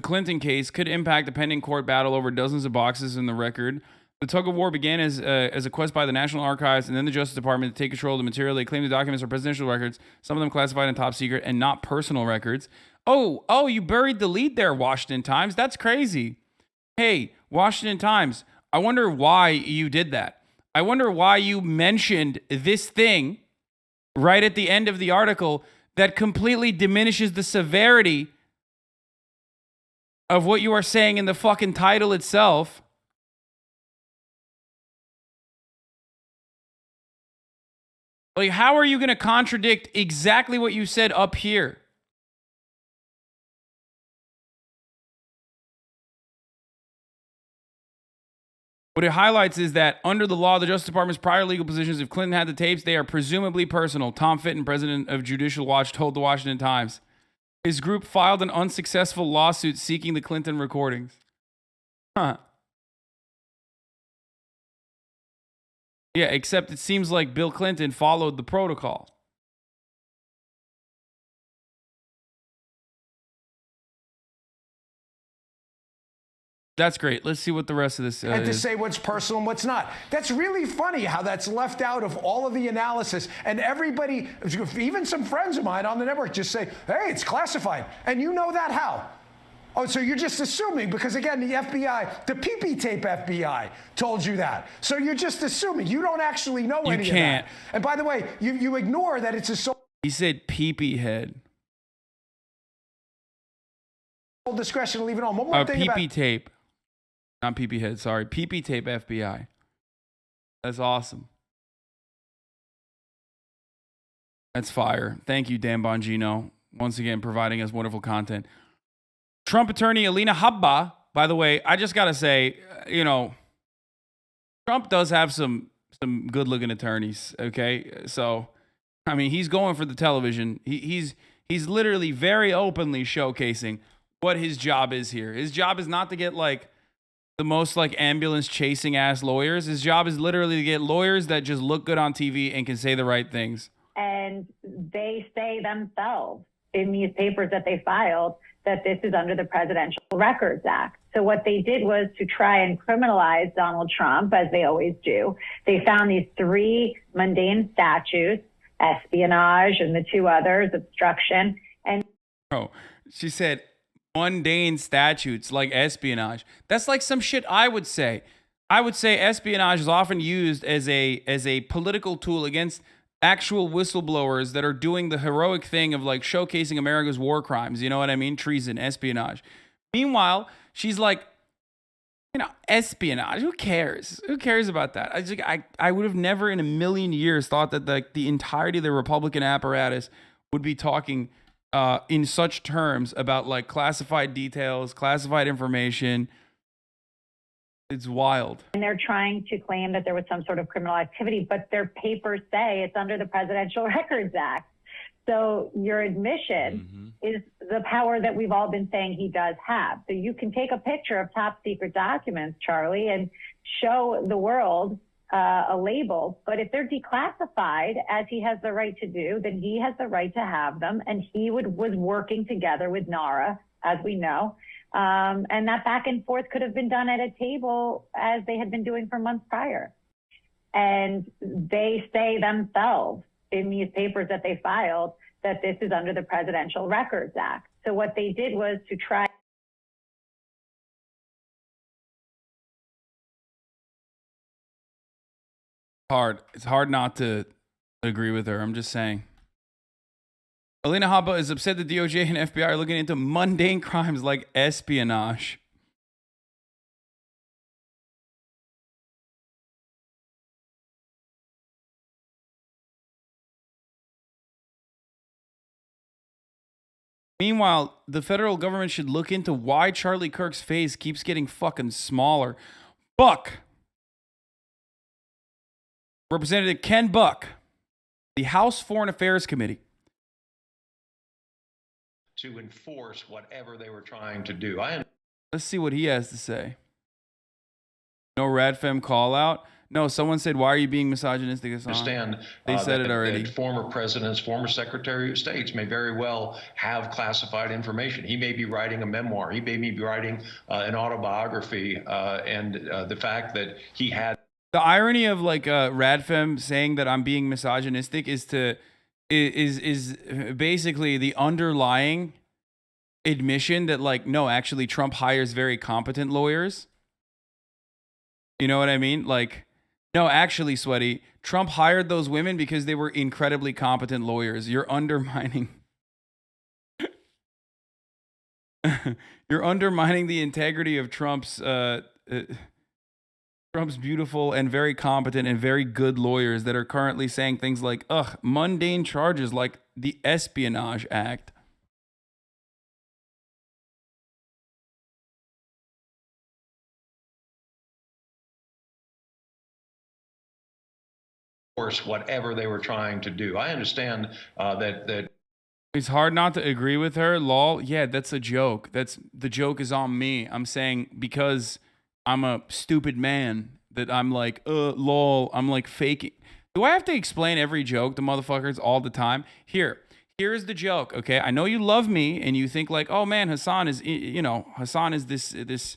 Clinton case could impact the pending court battle over dozens of boxes in the record. The tug of war began as a quest by the National Archives and then the Justice Department to take control of the material. They claim the documents are presidential records, some of them classified and top secret, and not personal records. Oh, you buried the lead there, Washington Times. That's crazy. Hey, Washington Times, I wonder why you did that. I wonder why you mentioned this thing right at the end of the article that completely diminishes the severity of what you are saying in the fucking title itself. Like, how are you going to contradict exactly what you said up here? What it highlights is that under the law, the Justice Department's prior legal positions, if Clinton had the tapes, they are presumably personal. Tom Fitton, president of Judicial Watch, told the Washington Times. His group filed an unsuccessful lawsuit seeking the Clinton recordings. Huh. Yeah, except it seems like Bill Clinton followed the protocol. That's great. Let's see what the rest of this and to is. say what's personal and what's not. That's really funny how that's left out of all of the analysis. And everybody, even some friends of mine on the network just say, hey, it's classified. And you know that how? Oh, so you're just assuming, because again, the FBI, the PP tape FBI told you that. So you're just assuming. You don't actually know any of that. And by the way, you ignore that it's a sole He said PP head. discretion to leave it on. One more thing PP about tape. Not PP head, sorry. PP tape FBI. That's awesome. That's fire. Thank you, Dan Bongino, once again providing us wonderful content. Trump attorney Alina Habba, by the way, I just got to say, you know, Trump does have some good-looking attorneys, okay? So, I mean, he's going for the television. He's literally very openly showcasing what his job is here. His job is not to get, like, the most, like, ambulance-chasing-ass lawyers. His job is literally to get lawyers that just look good on TV and can say the right things. And they say themselves in these papers that they filed that this is under the Presidential Records Act. So what they did was to try and criminalize Donald Trump, as they always do. They found these 3 mundane statutes, espionage and the 2 others, obstruction. And she said mundane statutes like espionage. That's like some shit I would say. I would say espionage is often used as a political tool against actual whistleblowers that are doing the heroic thing of like showcasing America's war crimes. You know what I mean? Treason, espionage. Meanwhile, she's like, you know, espionage. Who cares? Who cares about that? I would have never in a million years thought that the entirety of the Republican apparatus would be talking in such terms about like classified details, classified information. It's wild. And they're trying to claim that there was some sort of criminal activity, but their papers say it's under the Presidential Records Act. So your admission is the power that we've all been saying he does have. So you can take a picture of top secret documents, Charlie, and show the world a label. But if they're declassified, as he has the right to do, then he has the right to have them. And he was working together with NARA, as we know. And that back and forth could have been done at a table as they had been doing for months prior. And they say themselves in these papers that they filed that this is under the Presidential Records Act. So what they did was to try. It's hard not to agree with her. I'm just saying. Alina Habba is upset that DOJ and FBI are looking into mundane crimes like espionage. Meanwhile, the federal government should look into why Charlie Kirk's face keeps getting fucking smaller. Buck. Representative Ken Buck, the House Foreign Affairs Committee, to enforce whatever they were trying to do. Let's see what he has to say. No Radfem call out. No, someone said, "Why are you being misogynistic, Hasan?" Understand They said it already. that former presidents, former secretary of states may very well have classified information. He may be writing a memoir. He may be writing an autobiography. And the fact that he had. The irony of like Radfem saying that I'm being misogynistic is basically the underlying admission that like, no, actually Trump hires very competent lawyers. You know what I mean? Like, no, actually, Sweaty, Trump hired those women because they were incredibly competent lawyers. You're undermining. You're undermining the integrity of Trump's beautiful and very competent and very good lawyers that are currently saying things like, ugh, mundane charges like the Espionage Act. Force whatever they were trying to do. I understand that it's hard not to agree with her. Lol. Yeah, that's a joke. The joke is on me. I'm saying because I'm a stupid man that I'm like, lol. I'm like faking. Do I have to explain every joke to motherfuckers all the time? Here's the joke. Okay, I know you love me and you think like, oh man, Hasan is this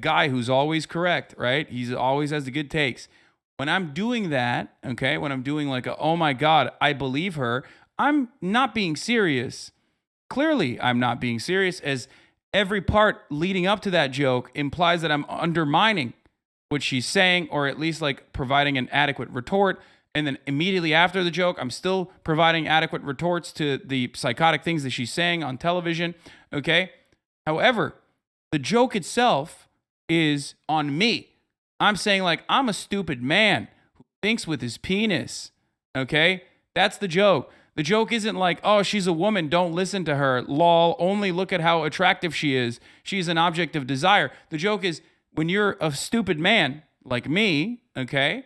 guy who's always correct, right? He's always has the good takes. When I'm doing that, okay, when I'm doing like, oh my God, I believe her, I'm not being serious. Clearly, I'm not being serious, as every part leading up to that joke implies that I'm undermining what she's saying, or at least like providing an adequate retort. And then immediately after the joke, I'm still providing adequate retorts to the psychotic things that she's saying on television, okay? However, the joke itself is on me. I'm saying like, I'm a stupid man who thinks with his penis, okay? That's the joke. The joke isn't like, oh, she's a woman, don't listen to her, lol, only look at how attractive she is. She's an object of desire. The joke is when you're a stupid man like me, okay?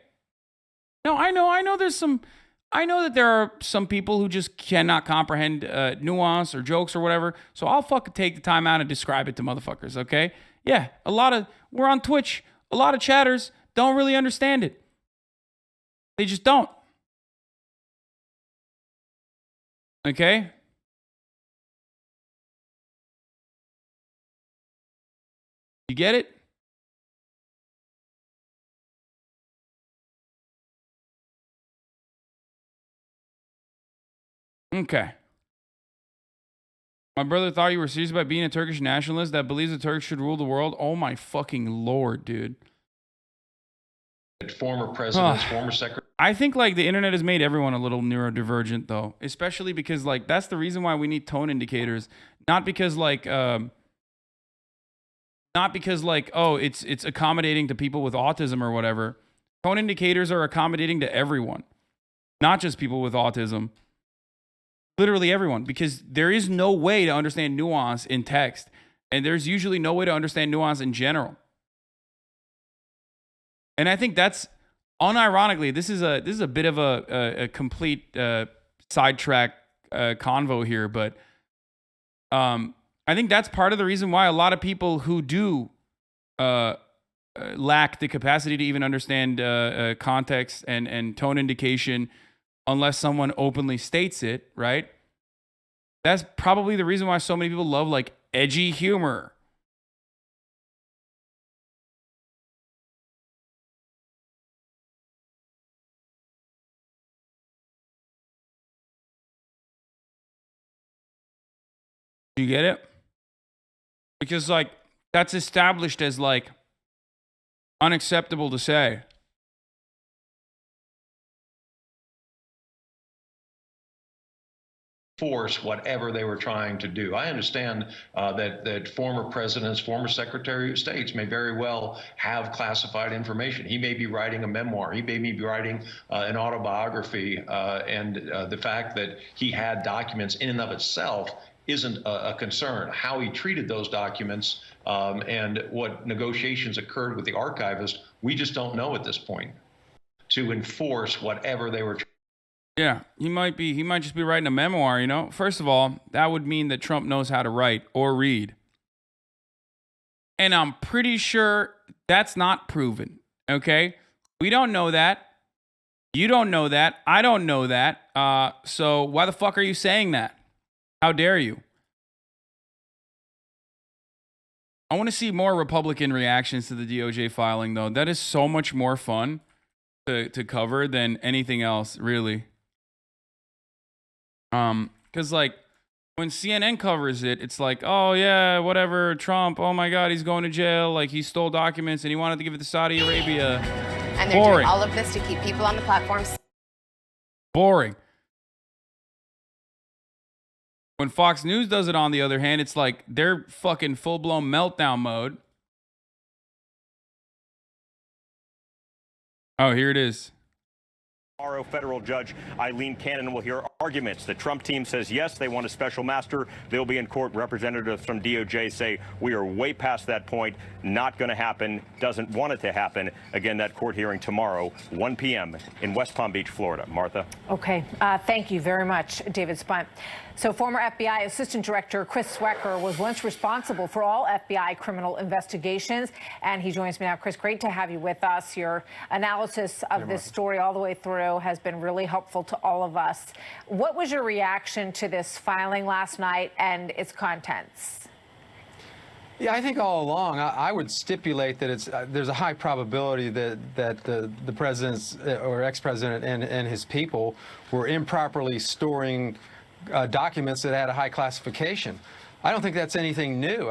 No, I know I know that there are some people who just cannot comprehend nuance or jokes or whatever, so I'll fucking take the time out and describe it to motherfuckers, okay? Yeah, we're on Twitch. A lot of chatters don't really understand it. They just don't. Okay? You get it? Okay. My brother thought you were serious about being a Turkish nationalist that believes the Turks should rule the world. Oh my fucking Lord, dude. Former presidents, former secretary. I think like the internet has made everyone a little neurodivergent though, especially because like that's the reason why we need tone indicators, not because like oh it's accommodating to people with autism or whatever. Tone indicators are accommodating to everyone, not just people with autism. Literally everyone, because there is no way to understand nuance in text, and there's usually no way to understand nuance in general. And I think that's unironically, this is a bit of a complete sidetrack convo here, but I think that's part of the reason why a lot of people who do lack the capacity to even understand context and tone indication, unless someone openly states it, right? That's probably the reason why so many people love like edgy humor. You get it? Because like that's established as like unacceptable to say. Force whatever they were trying to do. I understand that former presidents, former secretary of states may very well have classified information. He may be writing a memoir. He may be writing an autobiography. And the fact that he had documents in and of itself isn't a concern. How he treated those documents and what negotiations occurred with the archivist, we just don't know at this point to enforce whatever they were. Yeah, he might just be writing a memoir, you know? First of all, that would mean that Trump knows how to write or read. And I'm pretty sure that's not proven, okay? We don't know that. You don't know that. I don't know that. So why the fuck are you saying that? How dare you? I want to see more Republican reactions to the DOJ filing, though. That is so much more fun to cover than anything else, really. Because, like, when CNN covers it, it's like, oh, yeah, whatever, Trump, oh, my God, he's going to jail. Like, he stole documents and he wanted to give it to Saudi Arabia. And they're doing all of this to keep people on the platforms. Boring. When Fox News does it, on the other hand, it's like they're fucking full-blown meltdown mode. Oh, here it is. Tomorrow, federal judge Eileen Cannon will hear arguments. The Trump team says, yes, they want a special master. They'll be in court. Representatives from DOJ say we are way past that point. Not going to happen. Doesn't want it to happen. Again, that court hearing tomorrow, 1 p.m. in West Palm Beach, Florida. Martha. Okay. Thank you very much, David Spunt. So former FBI Assistant Director Chris Swecker was once responsible for all FBI criminal investigations. And he joins me now. Chris, great to have you with us. Your analysis of this story all the way through has been really helpful to all of us. What was your reaction to this filing last night and its contents? Yeah, I think all along I would stipulate that there's a high probability that the president's or ex-president and his people were improperly storing documents that had a high classification. I don't think that's anything new.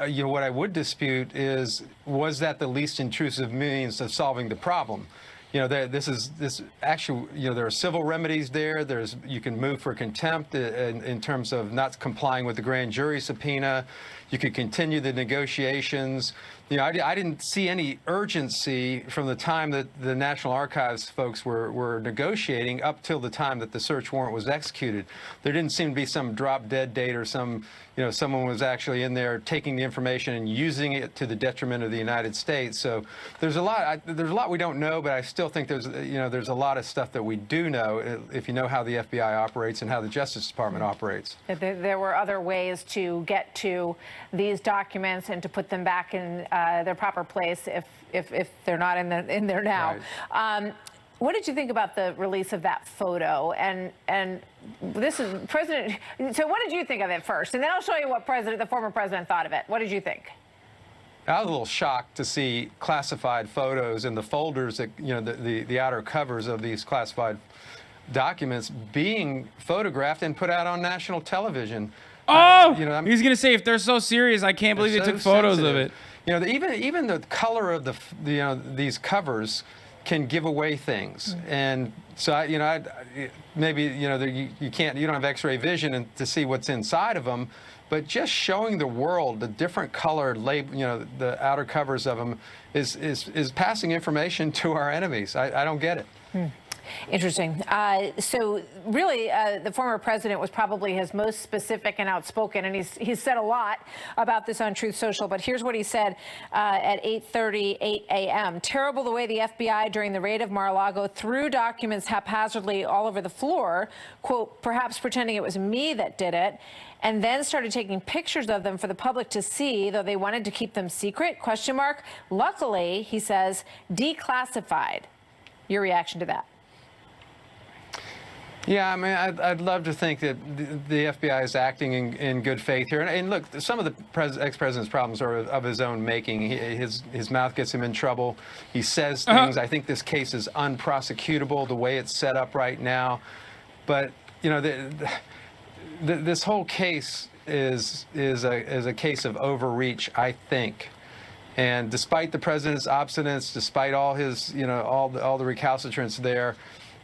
You know, what I would dispute is, was that the least intrusive means of solving the problem? You know, this actually, you know, there are civil remedies there. You can move for contempt in terms of not complying with the grand jury subpoena. You could continue the negotiations. You know, I didn't see any urgency from the time that the National Archives folks were negotiating up till the time that the search warrant was executed. There didn't seem to be some drop dead date or some, you know, someone was actually in there taking the information and using it to the detriment of the United States. So there's a lot we don't know, but I still think there's a lot of stuff that we do know if you know how the FBI operates and how the Justice Department operates. There were other ways to get to these documents and to put them back in their proper place if they're not in there now. Right. What did you think about the release of that photo? And this is President. So what did you think of it first? And then I'll show you what the former president thought of it. What did you think? I was a little shocked to see classified photos in the folders that, you know, the outer covers of these classified documents being photographed and put out on national television. Oh, you know, he's gonna say, if they're so serious, I can't believe they took photos of it. You know, even the color of these covers can give away things, and so maybe you don't have X-ray vision to see what's inside of them, but just showing the world the different colored label, you know, the outer covers of them is passing information to our enemies. I don't get it. Interesting. So really, the former president was probably his most specific and outspoken, and he's said a lot about this on Truth Social. But here's what he said at 8:38 a.m. Terrible the way the FBI during the raid of Mar-a-Lago threw documents haphazardly all over the floor, quote, perhaps pretending it was me that did it, and then started taking pictures of them for the public to see, though they wanted to keep them secret, question mark. Luckily, he says, declassified. Your reaction to that? Yeah, I mean, I'd love to think that the FBI is acting in good faith here. And look, some of the ex-president's problems are of his own making. His mouth gets him in trouble. He says things. I think this case is unprosecutable the way it's set up right now. But, you know, this whole case is a case of overreach, I think. And despite the president's obstinance, despite all his, you know, all the recalcitrance there,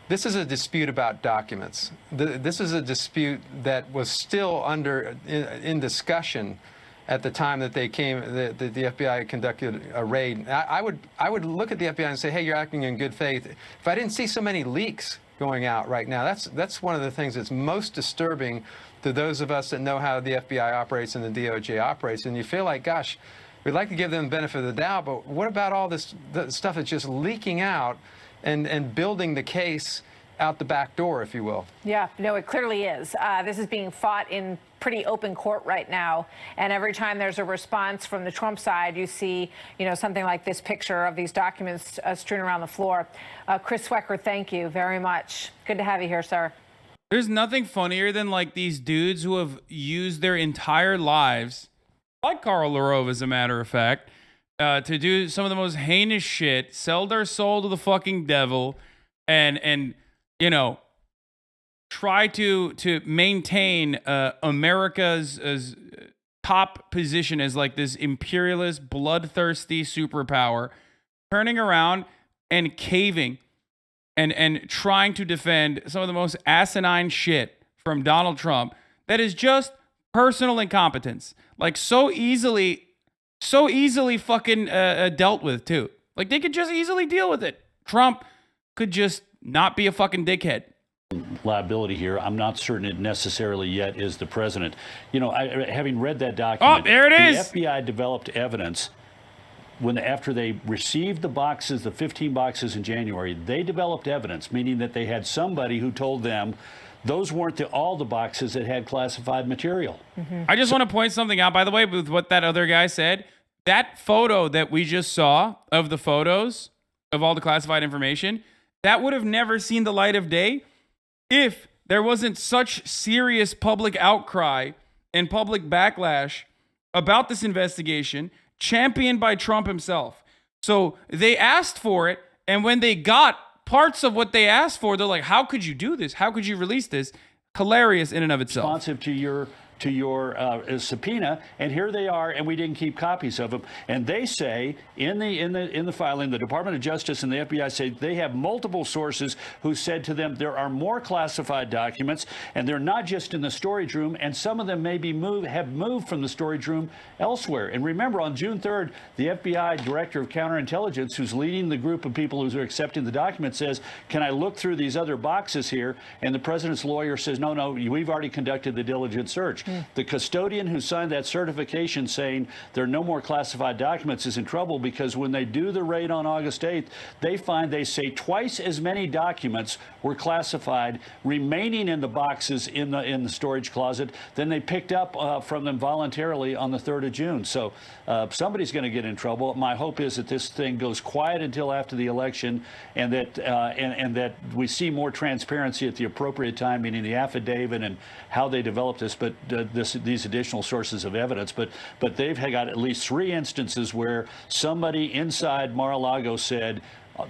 this is a dispute about documents. This is a dispute that was still in discussion at the time that the FBI conducted a raid. I would look at the FBI and say, hey, you're acting in good faith. If I didn't see so many leaks going out right now, that's one of the things that's most disturbing to those of us that know how the FBI operates and the DOJ operates. And you feel like, gosh, we'd like to give them the benefit of the doubt, but what about all this stuff that's just leaking out and building the case out the back door, if you will. Yeah, no, it clearly is. This is being fought in pretty open court right now. And every time there's a response from the Trump side, you see, something like this picture of these documents strewn around the floor. Chris Swecker, thank you very much. Good to have you here, sir. There's nothing funnier than like these dudes who have used their entire lives, like Karl Rove, as a matter of fact, to do some of the most heinous shit, sell their soul to the fucking devil, and try to maintain America's top position as like this imperialist, bloodthirsty superpower, turning around and caving and trying to defend some of the most asinine shit from Donald Trump that is just personal incompetence. Like so easily fucking dealt with too. Like they could just easily deal with it. Trump could just not be a fucking dickhead. Liability here. I'm not certain it necessarily yet is the president. Having read that document, oh, there it is. The FBI developed evidence after they received the boxes, the 15 boxes in January. They developed evidence, meaning that they had somebody who told them those weren't all the boxes that had classified material. Mm-hmm. I just want to point something out, by the way, with what that other guy said. That photo that we just saw of the photos of all the classified information, that would have never seen the light of day if there wasn't such serious public outcry and public backlash about this investigation, championed by Trump himself. So they asked for it, and when they got parts of what they asked for, they're like, how could you do this? How could you release this? Hilarious in and of itself. Responsive to your subpoena, and here they are, and we didn't keep copies of them. And they say in the filing, the Department of Justice and the FBI say they have multiple sources who said to them there are more classified documents, and they're not just in the storage room, and some of them have moved from the storage room elsewhere. And remember, on June 3rd, the FBI Director of Counterintelligence, who's leading the group of people who are accepting the document, says, "Can I look through these other boxes here?" And the president's lawyer says, "No, we've already conducted the diligent search." The custodian who signed that certification saying there are no more classified documents is in trouble, because when they do the raid on August 8th, they say twice as many documents were classified remaining in the boxes in the storage closet than they picked up from them voluntarily on the 3rd of June. So somebody's going to get in trouble. My hope is that this thing goes quiet until after the election, and that that we see more transparency at the appropriate time, meaning the affidavit and how they develop this. But these additional sources of evidence, but they've got at least 3 instances where somebody inside Mar-a-Lago said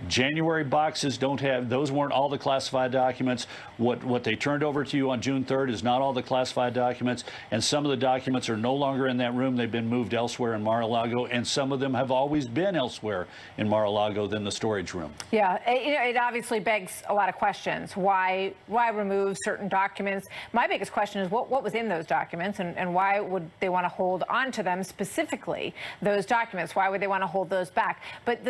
January boxes those weren't all the classified documents. What they turned over to you on June 3rd is not all the classified documents, and some of the documents are no longer in that room. They've been moved elsewhere in Mar-a-Lago, and some of them have always been elsewhere in Mar-a-Lago than the storage room. Yeah, it obviously begs a lot of questions. Why remove certain documents? My biggest question is what was in those documents, and why would they want to hold on to them, specifically those documents? Why would they want to hold those back? But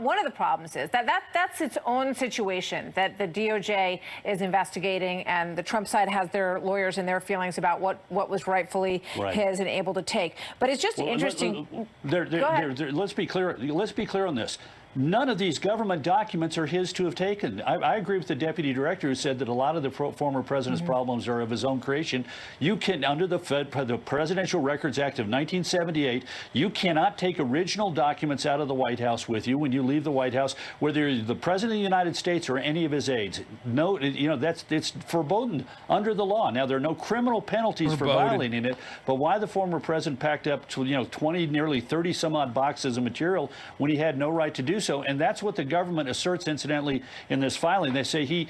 one of the problems is that's its own situation that the DOJ is investigating, and the Trump side has their lawyers and their feelings about what was rightfully his and able to take. But it's just interesting. Let's be clear. Let's be clear on this. None of these government documents are his to have taken. I agree with the deputy director who said that a lot of the former president's problems are of his own creation. You can, under the Presidential Records Act of 1978, you cannot take original documents out of the White House with you when you leave the White House, whether you're the president of the United States or any of his aides. No, it's verboten under the law. Now, there are no criminal penalties for violating it, but why the former president packed up 20, nearly 30 some odd boxes of material when he had no right to do so? And that's what the government asserts, incidentally, in this filing. They say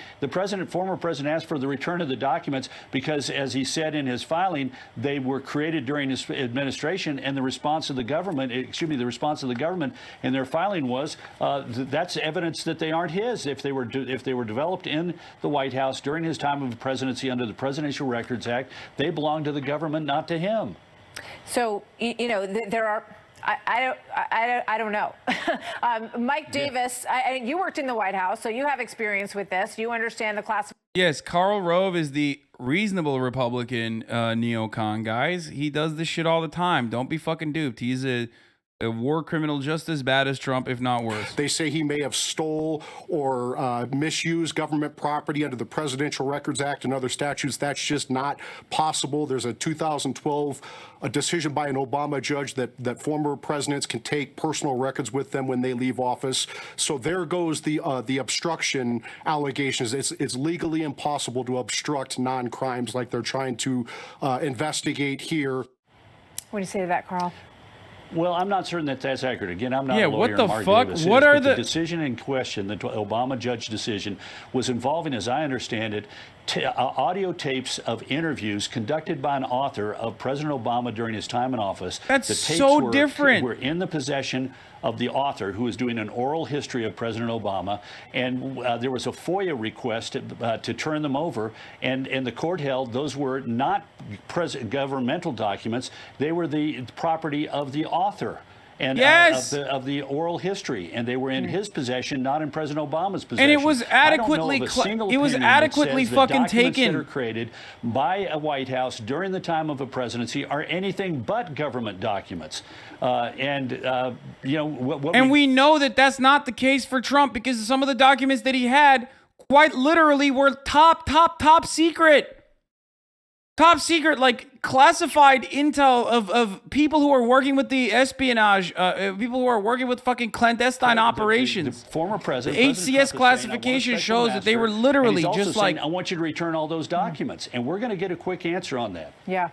former president asked for the return of the documents because, as he said in his filing, they were created during his administration, and the response of the government, in their filing was that's evidence that they aren't his. If they were developed in the White House during his time of presidency under the Presidential Records Act, they belong to the government, not to him. So, there are. I don't know. Mike Davis, you worked in the White House, so you have experience with this. You understand the class. Yes, Karl Rove is the reasonable Republican neocon, guys. He does this shit all the time. Don't be fucking duped. He's a a war criminal just as bad as Trump, if not worse. They say he may have stole or misused government property under the Presidential Records Act and other statutes. That's just not possible. There's a 2012 decision by an Obama judge that former presidents can take personal records with them when they leave office. So there goes the obstruction allegations. It's legally impossible to obstruct non-crimes like they're trying to investigate here. What do you say to that, Carl? Well, I'm not certain that that's accurate. Again, I'm not Yeah, a lawyer. what the Mark fuck? Davis What is, are but the decision in question, the Obama judge decision, was involving, as I understand it, audio tapes of interviews conducted by an author of President Obama during his time in office. That's the tapes so different. Were in the possession of the author, who was doing an oral history of President Obama, and there was a FOIA request to turn them over, and the court held those were not governmental documents; they were the property of the author. And yes. Of the oral history, and they were in his possession, not in President Obama's possession. And it was adequately, fucking taken. That are created by a White House during the time of a presidency are anything but government documents. And we know that that's not the case for Trump, because some of the documents that he had, quite literally, were top secret. Top secret, like classified intel of people who are working with the espionage, people who are working with fucking clandestine operations. The former president, the HCS classification shows that they were literally just like, I want you to return all those documents, and we're going to get a quick answer on that. Yeah,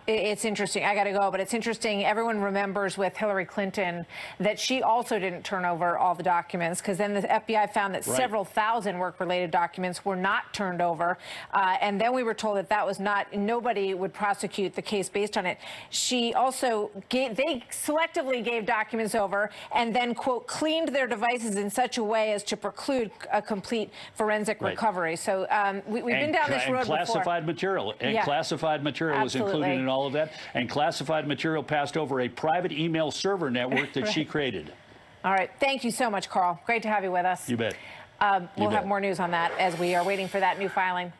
it's interesting. I got to go, but it's interesting. Everyone remembers with Hillary Clinton that she also didn't turn over all the documents, because then the FBI found that several thousand work-related documents were not turned over, and then we were told that that was not, nobody would prosecute the case based on it. She also they selectively gave documents over and then, quote, cleaned their devices in such a way as to preclude a complete forensic recovery. So we've been down this road classified before. Material. And classified material was included in all of that. And classified material passed over a private email server network that she created. All right. Thank you so much, Carl. Great to have you with us. You bet. We'll have more news on that as we are waiting for that new filing.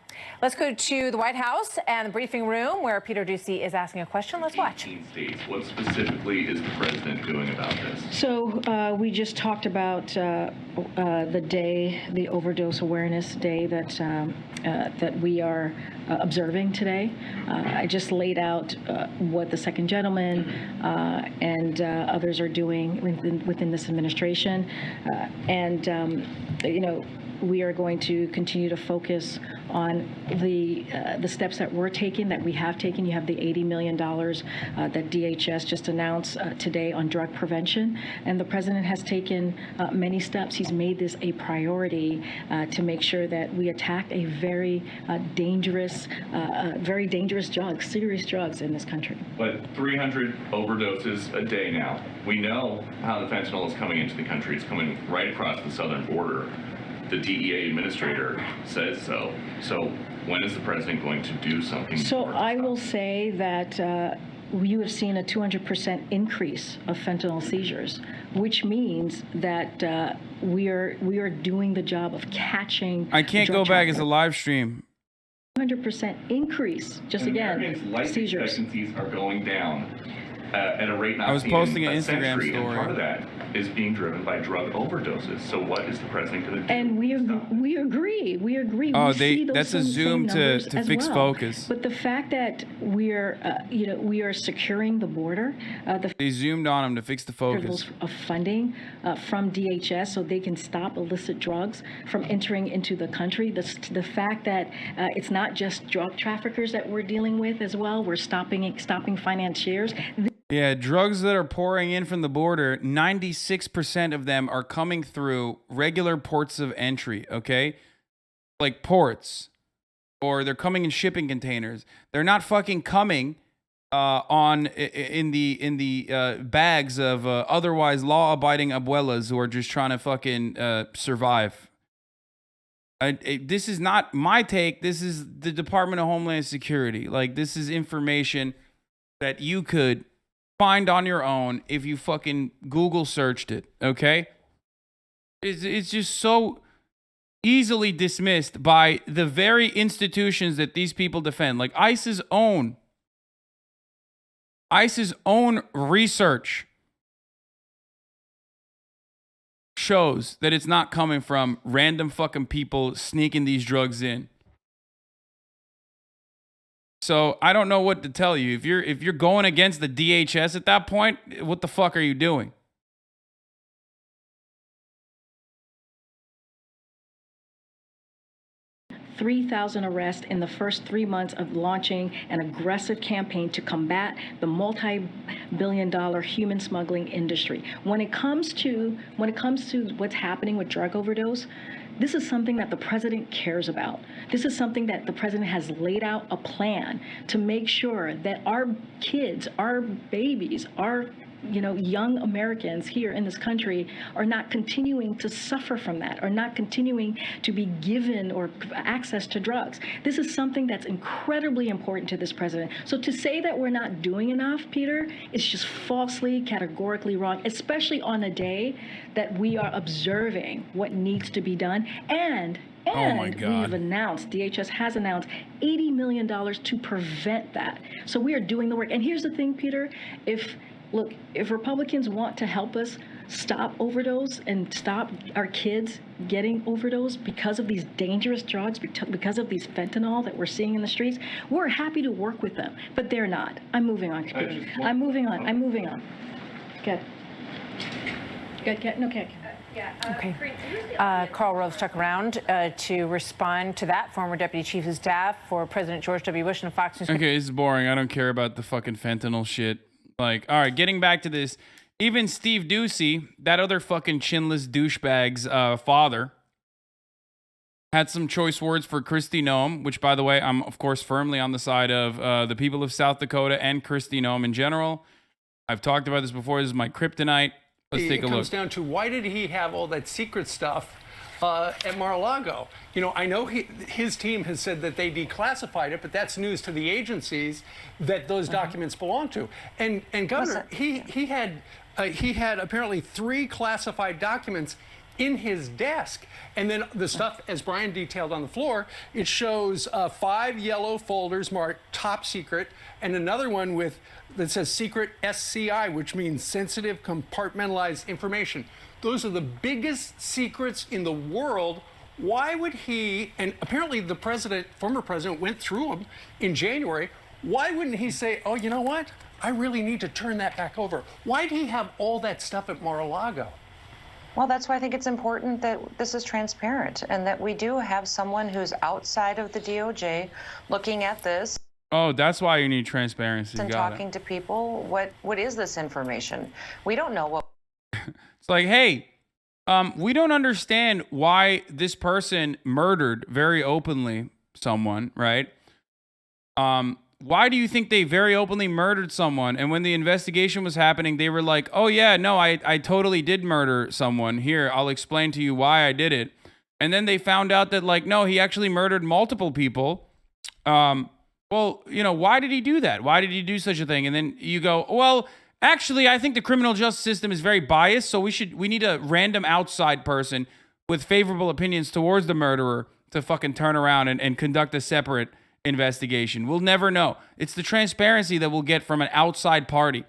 Let's go to the White House and the briefing room where Peter Ducey is asking a question. Let's watch. States. What specifically is the president doing about this? So we just talked about the day, the overdose awareness day that we are observing today. I just laid out what the second gentleman and others are doing within this administration, we are going to continue to focus on the steps that we're taking, that we have taken. You have the $80 million that DHS just announced today on drug prevention, and the president has taken many steps. He's made this a priority to make sure that we attack a very dangerous drugs, serious drugs in this country. But 300 overdoses a day now. We know how the fentanyl is coming into the country. It's coming right across the southern border. The DEA administrator says so. So when is the president going to do something? So I will say that you have seen a 200% increase of fentanyl seizures, which means that we are doing the job of catching. I can't go back as a live stream. 200% increase, just again, Americans' life seizures. expectancies are going down at a rate not I was seen posting in an a Instagram century, story. and part of that is being driven by drug overdoses. So what is the president going to do? And we agree. Oh, we see those that's a same Zoom to numbers as fix well. focus. But the fact that we are securing the border, They zoomed on him to fix the focus. of funding from DHS so they can stop illicit drugs from entering into the country. The fact that it's not just drug traffickers that we're dealing with as well. We're stopping financiers. Yeah, drugs that are pouring in from the border, 96% of them are coming through regular ports of entry, okay? Like ports. Or they're coming in shipping containers. They're not fucking coming in the bags of otherwise law-abiding abuelas who are just trying to fucking survive. This is not my take. This is the Department of Homeland Security. Like, this is information that you could find on your own if you fucking Google searched it, okay? It's just so easily dismissed by the very institutions that these people defend. Like ICE's own research shows that it's not coming from random fucking people sneaking these drugs in. So I don't know what to tell you. If you're going against the DHS at that point, what the fuck are you doing? $3,000 arrests in the first 3 months of launching an aggressive campaign to combat the multi-billion-dollar human smuggling industry. When it comes to what's happening with drug overdose, this is something that the president cares about. This is something that the president has laid out a plan to make sure that our kids, our babies, our young Americans here in this country are not continuing to suffer from that, or not continuing to be given or access to drugs. This is something that's incredibly important to this president. So to say that we're not doing enough, Peter, is just falsely, categorically wrong, especially on a day that we are observing what needs to be done. And oh my God. we have announced, DHS has announced $80 million to prevent that. So we are doing the work. And here's the thing, Peter, if Republicans want to help us stop overdose and stop our kids getting overdose because of these dangerous drugs, because of these fentanyl that we're seeing in the streets, we're happy to work with them. But they're not. I'm moving on. I'm moving on. Good. No, okay. Okay. Carl Rove stuck around to respond to that. Former Deputy Chief of Staff for President George W. Bush and Fox News. Okay, this is boring. I don't care about the fucking fentanyl shit. Like, all right, getting back to this. Even Steve Ducey, that other fucking chinless douchebag's father, had some choice words for Kristi Noem, which, by the way, I'm, of course, firmly on the side of the people of South Dakota and Kristi Noem in general. I've talked about this before. This is my kryptonite. Let's take a look. It comes down to, why did he have all that secret stuff at Mar-a-Lago? I know his team has said that they declassified it, but that's news to the agencies that those documents belong to. And Governor, he had apparently 3 classified documents in his desk. And then the stuff, as Brian detailed on the floor, it shows 5 yellow folders marked top secret, and another one that says secret SCI, which means sensitive compartmentalized information. Those are the biggest secrets in the world. Why would he, and apparently the former president went through them in January, why wouldn't he say, oh, you know what? I really need to turn that back over. Why did he have all that stuff at Mar-a-Lago? Well, that's why I think it's important that this is transparent and that we do have someone who's outside of the DOJ looking at this. Oh, that's why you need transparency. And talking to people. What is this information? We don't know what. It's like, hey, we don't understand why this person murdered very openly someone, right? Why do you think they very openly murdered someone? And when the investigation was happening, they were like, oh yeah, no, I totally did murder someone. Here, I'll explain to you why I did it. And then they found out that, like, no, he actually murdered multiple people. Well, why did he do that? Why did he do such a thing? And then you go, well, actually, I think the criminal justice system is very biased, so we need a random outside person with favorable opinions towards the murderer to fucking turn around and conduct a separate investigation. We'll never know. It's the transparency that we'll get from an outside party.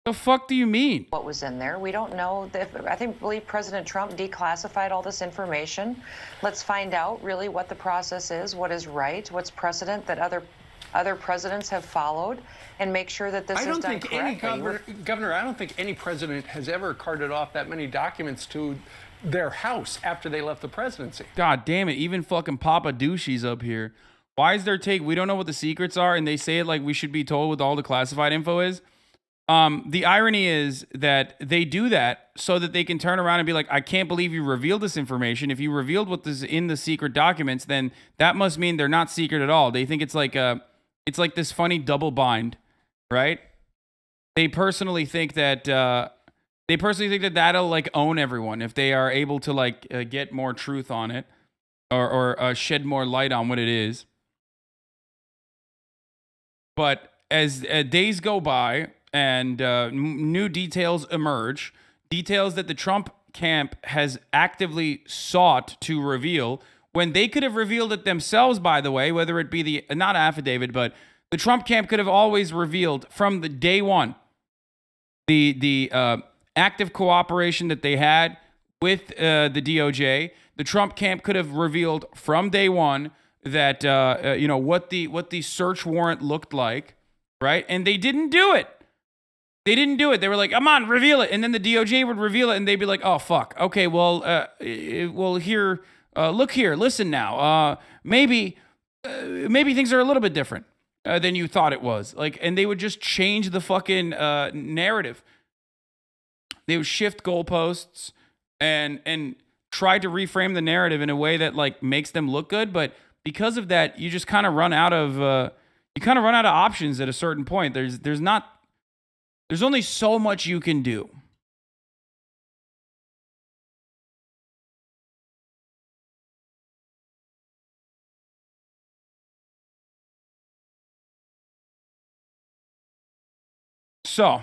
The fuck do you mean? What was in there? We don't know. I believe President Trump declassified all this information. Let's find out really what the process is, what is right, what's precedent that other presidents have followed, and make sure that this is done correctly. Governor, I don't think any president has ever carted off that many documents to their house after they left the presidency. God damn it. Even fucking Papa Douchey's up here. Why is their take? We don't know what the secrets are, and they say it like we should be told what all the classified info is. The irony is that they do that so that they can turn around and be like, I can't believe you revealed this information. If you revealed what is in the secret documents, then that must mean they're not secret at all. They think it's like this funny double bind, right? They personally think that that'll like own everyone if they are able to like get more truth on it or shed more light on what it is. But as days go by and new details emerge, details that the Trump camp has actively sought to reveal when they could have revealed it themselves, by the way, whether it be the, not affidavit, but the Trump camp could have always revealed from the day one the active cooperation that they had with the DOJ. The Trump camp could have revealed from day one that what the search warrant looked like, right? And they didn't do it. They didn't do it. They were like, "Come on, reveal it," and then the DOJ would reveal it, and they'd be like, "Oh fuck, okay, well, here, look here, listen now, maybe things are a little bit different than you thought it was." Like, and they would just change the fucking narrative. They would shift goalposts and try to reframe the narrative in a way that like makes them look good, but because of that, you just kind of run out of options at a certain point. There's only so much you can do. So,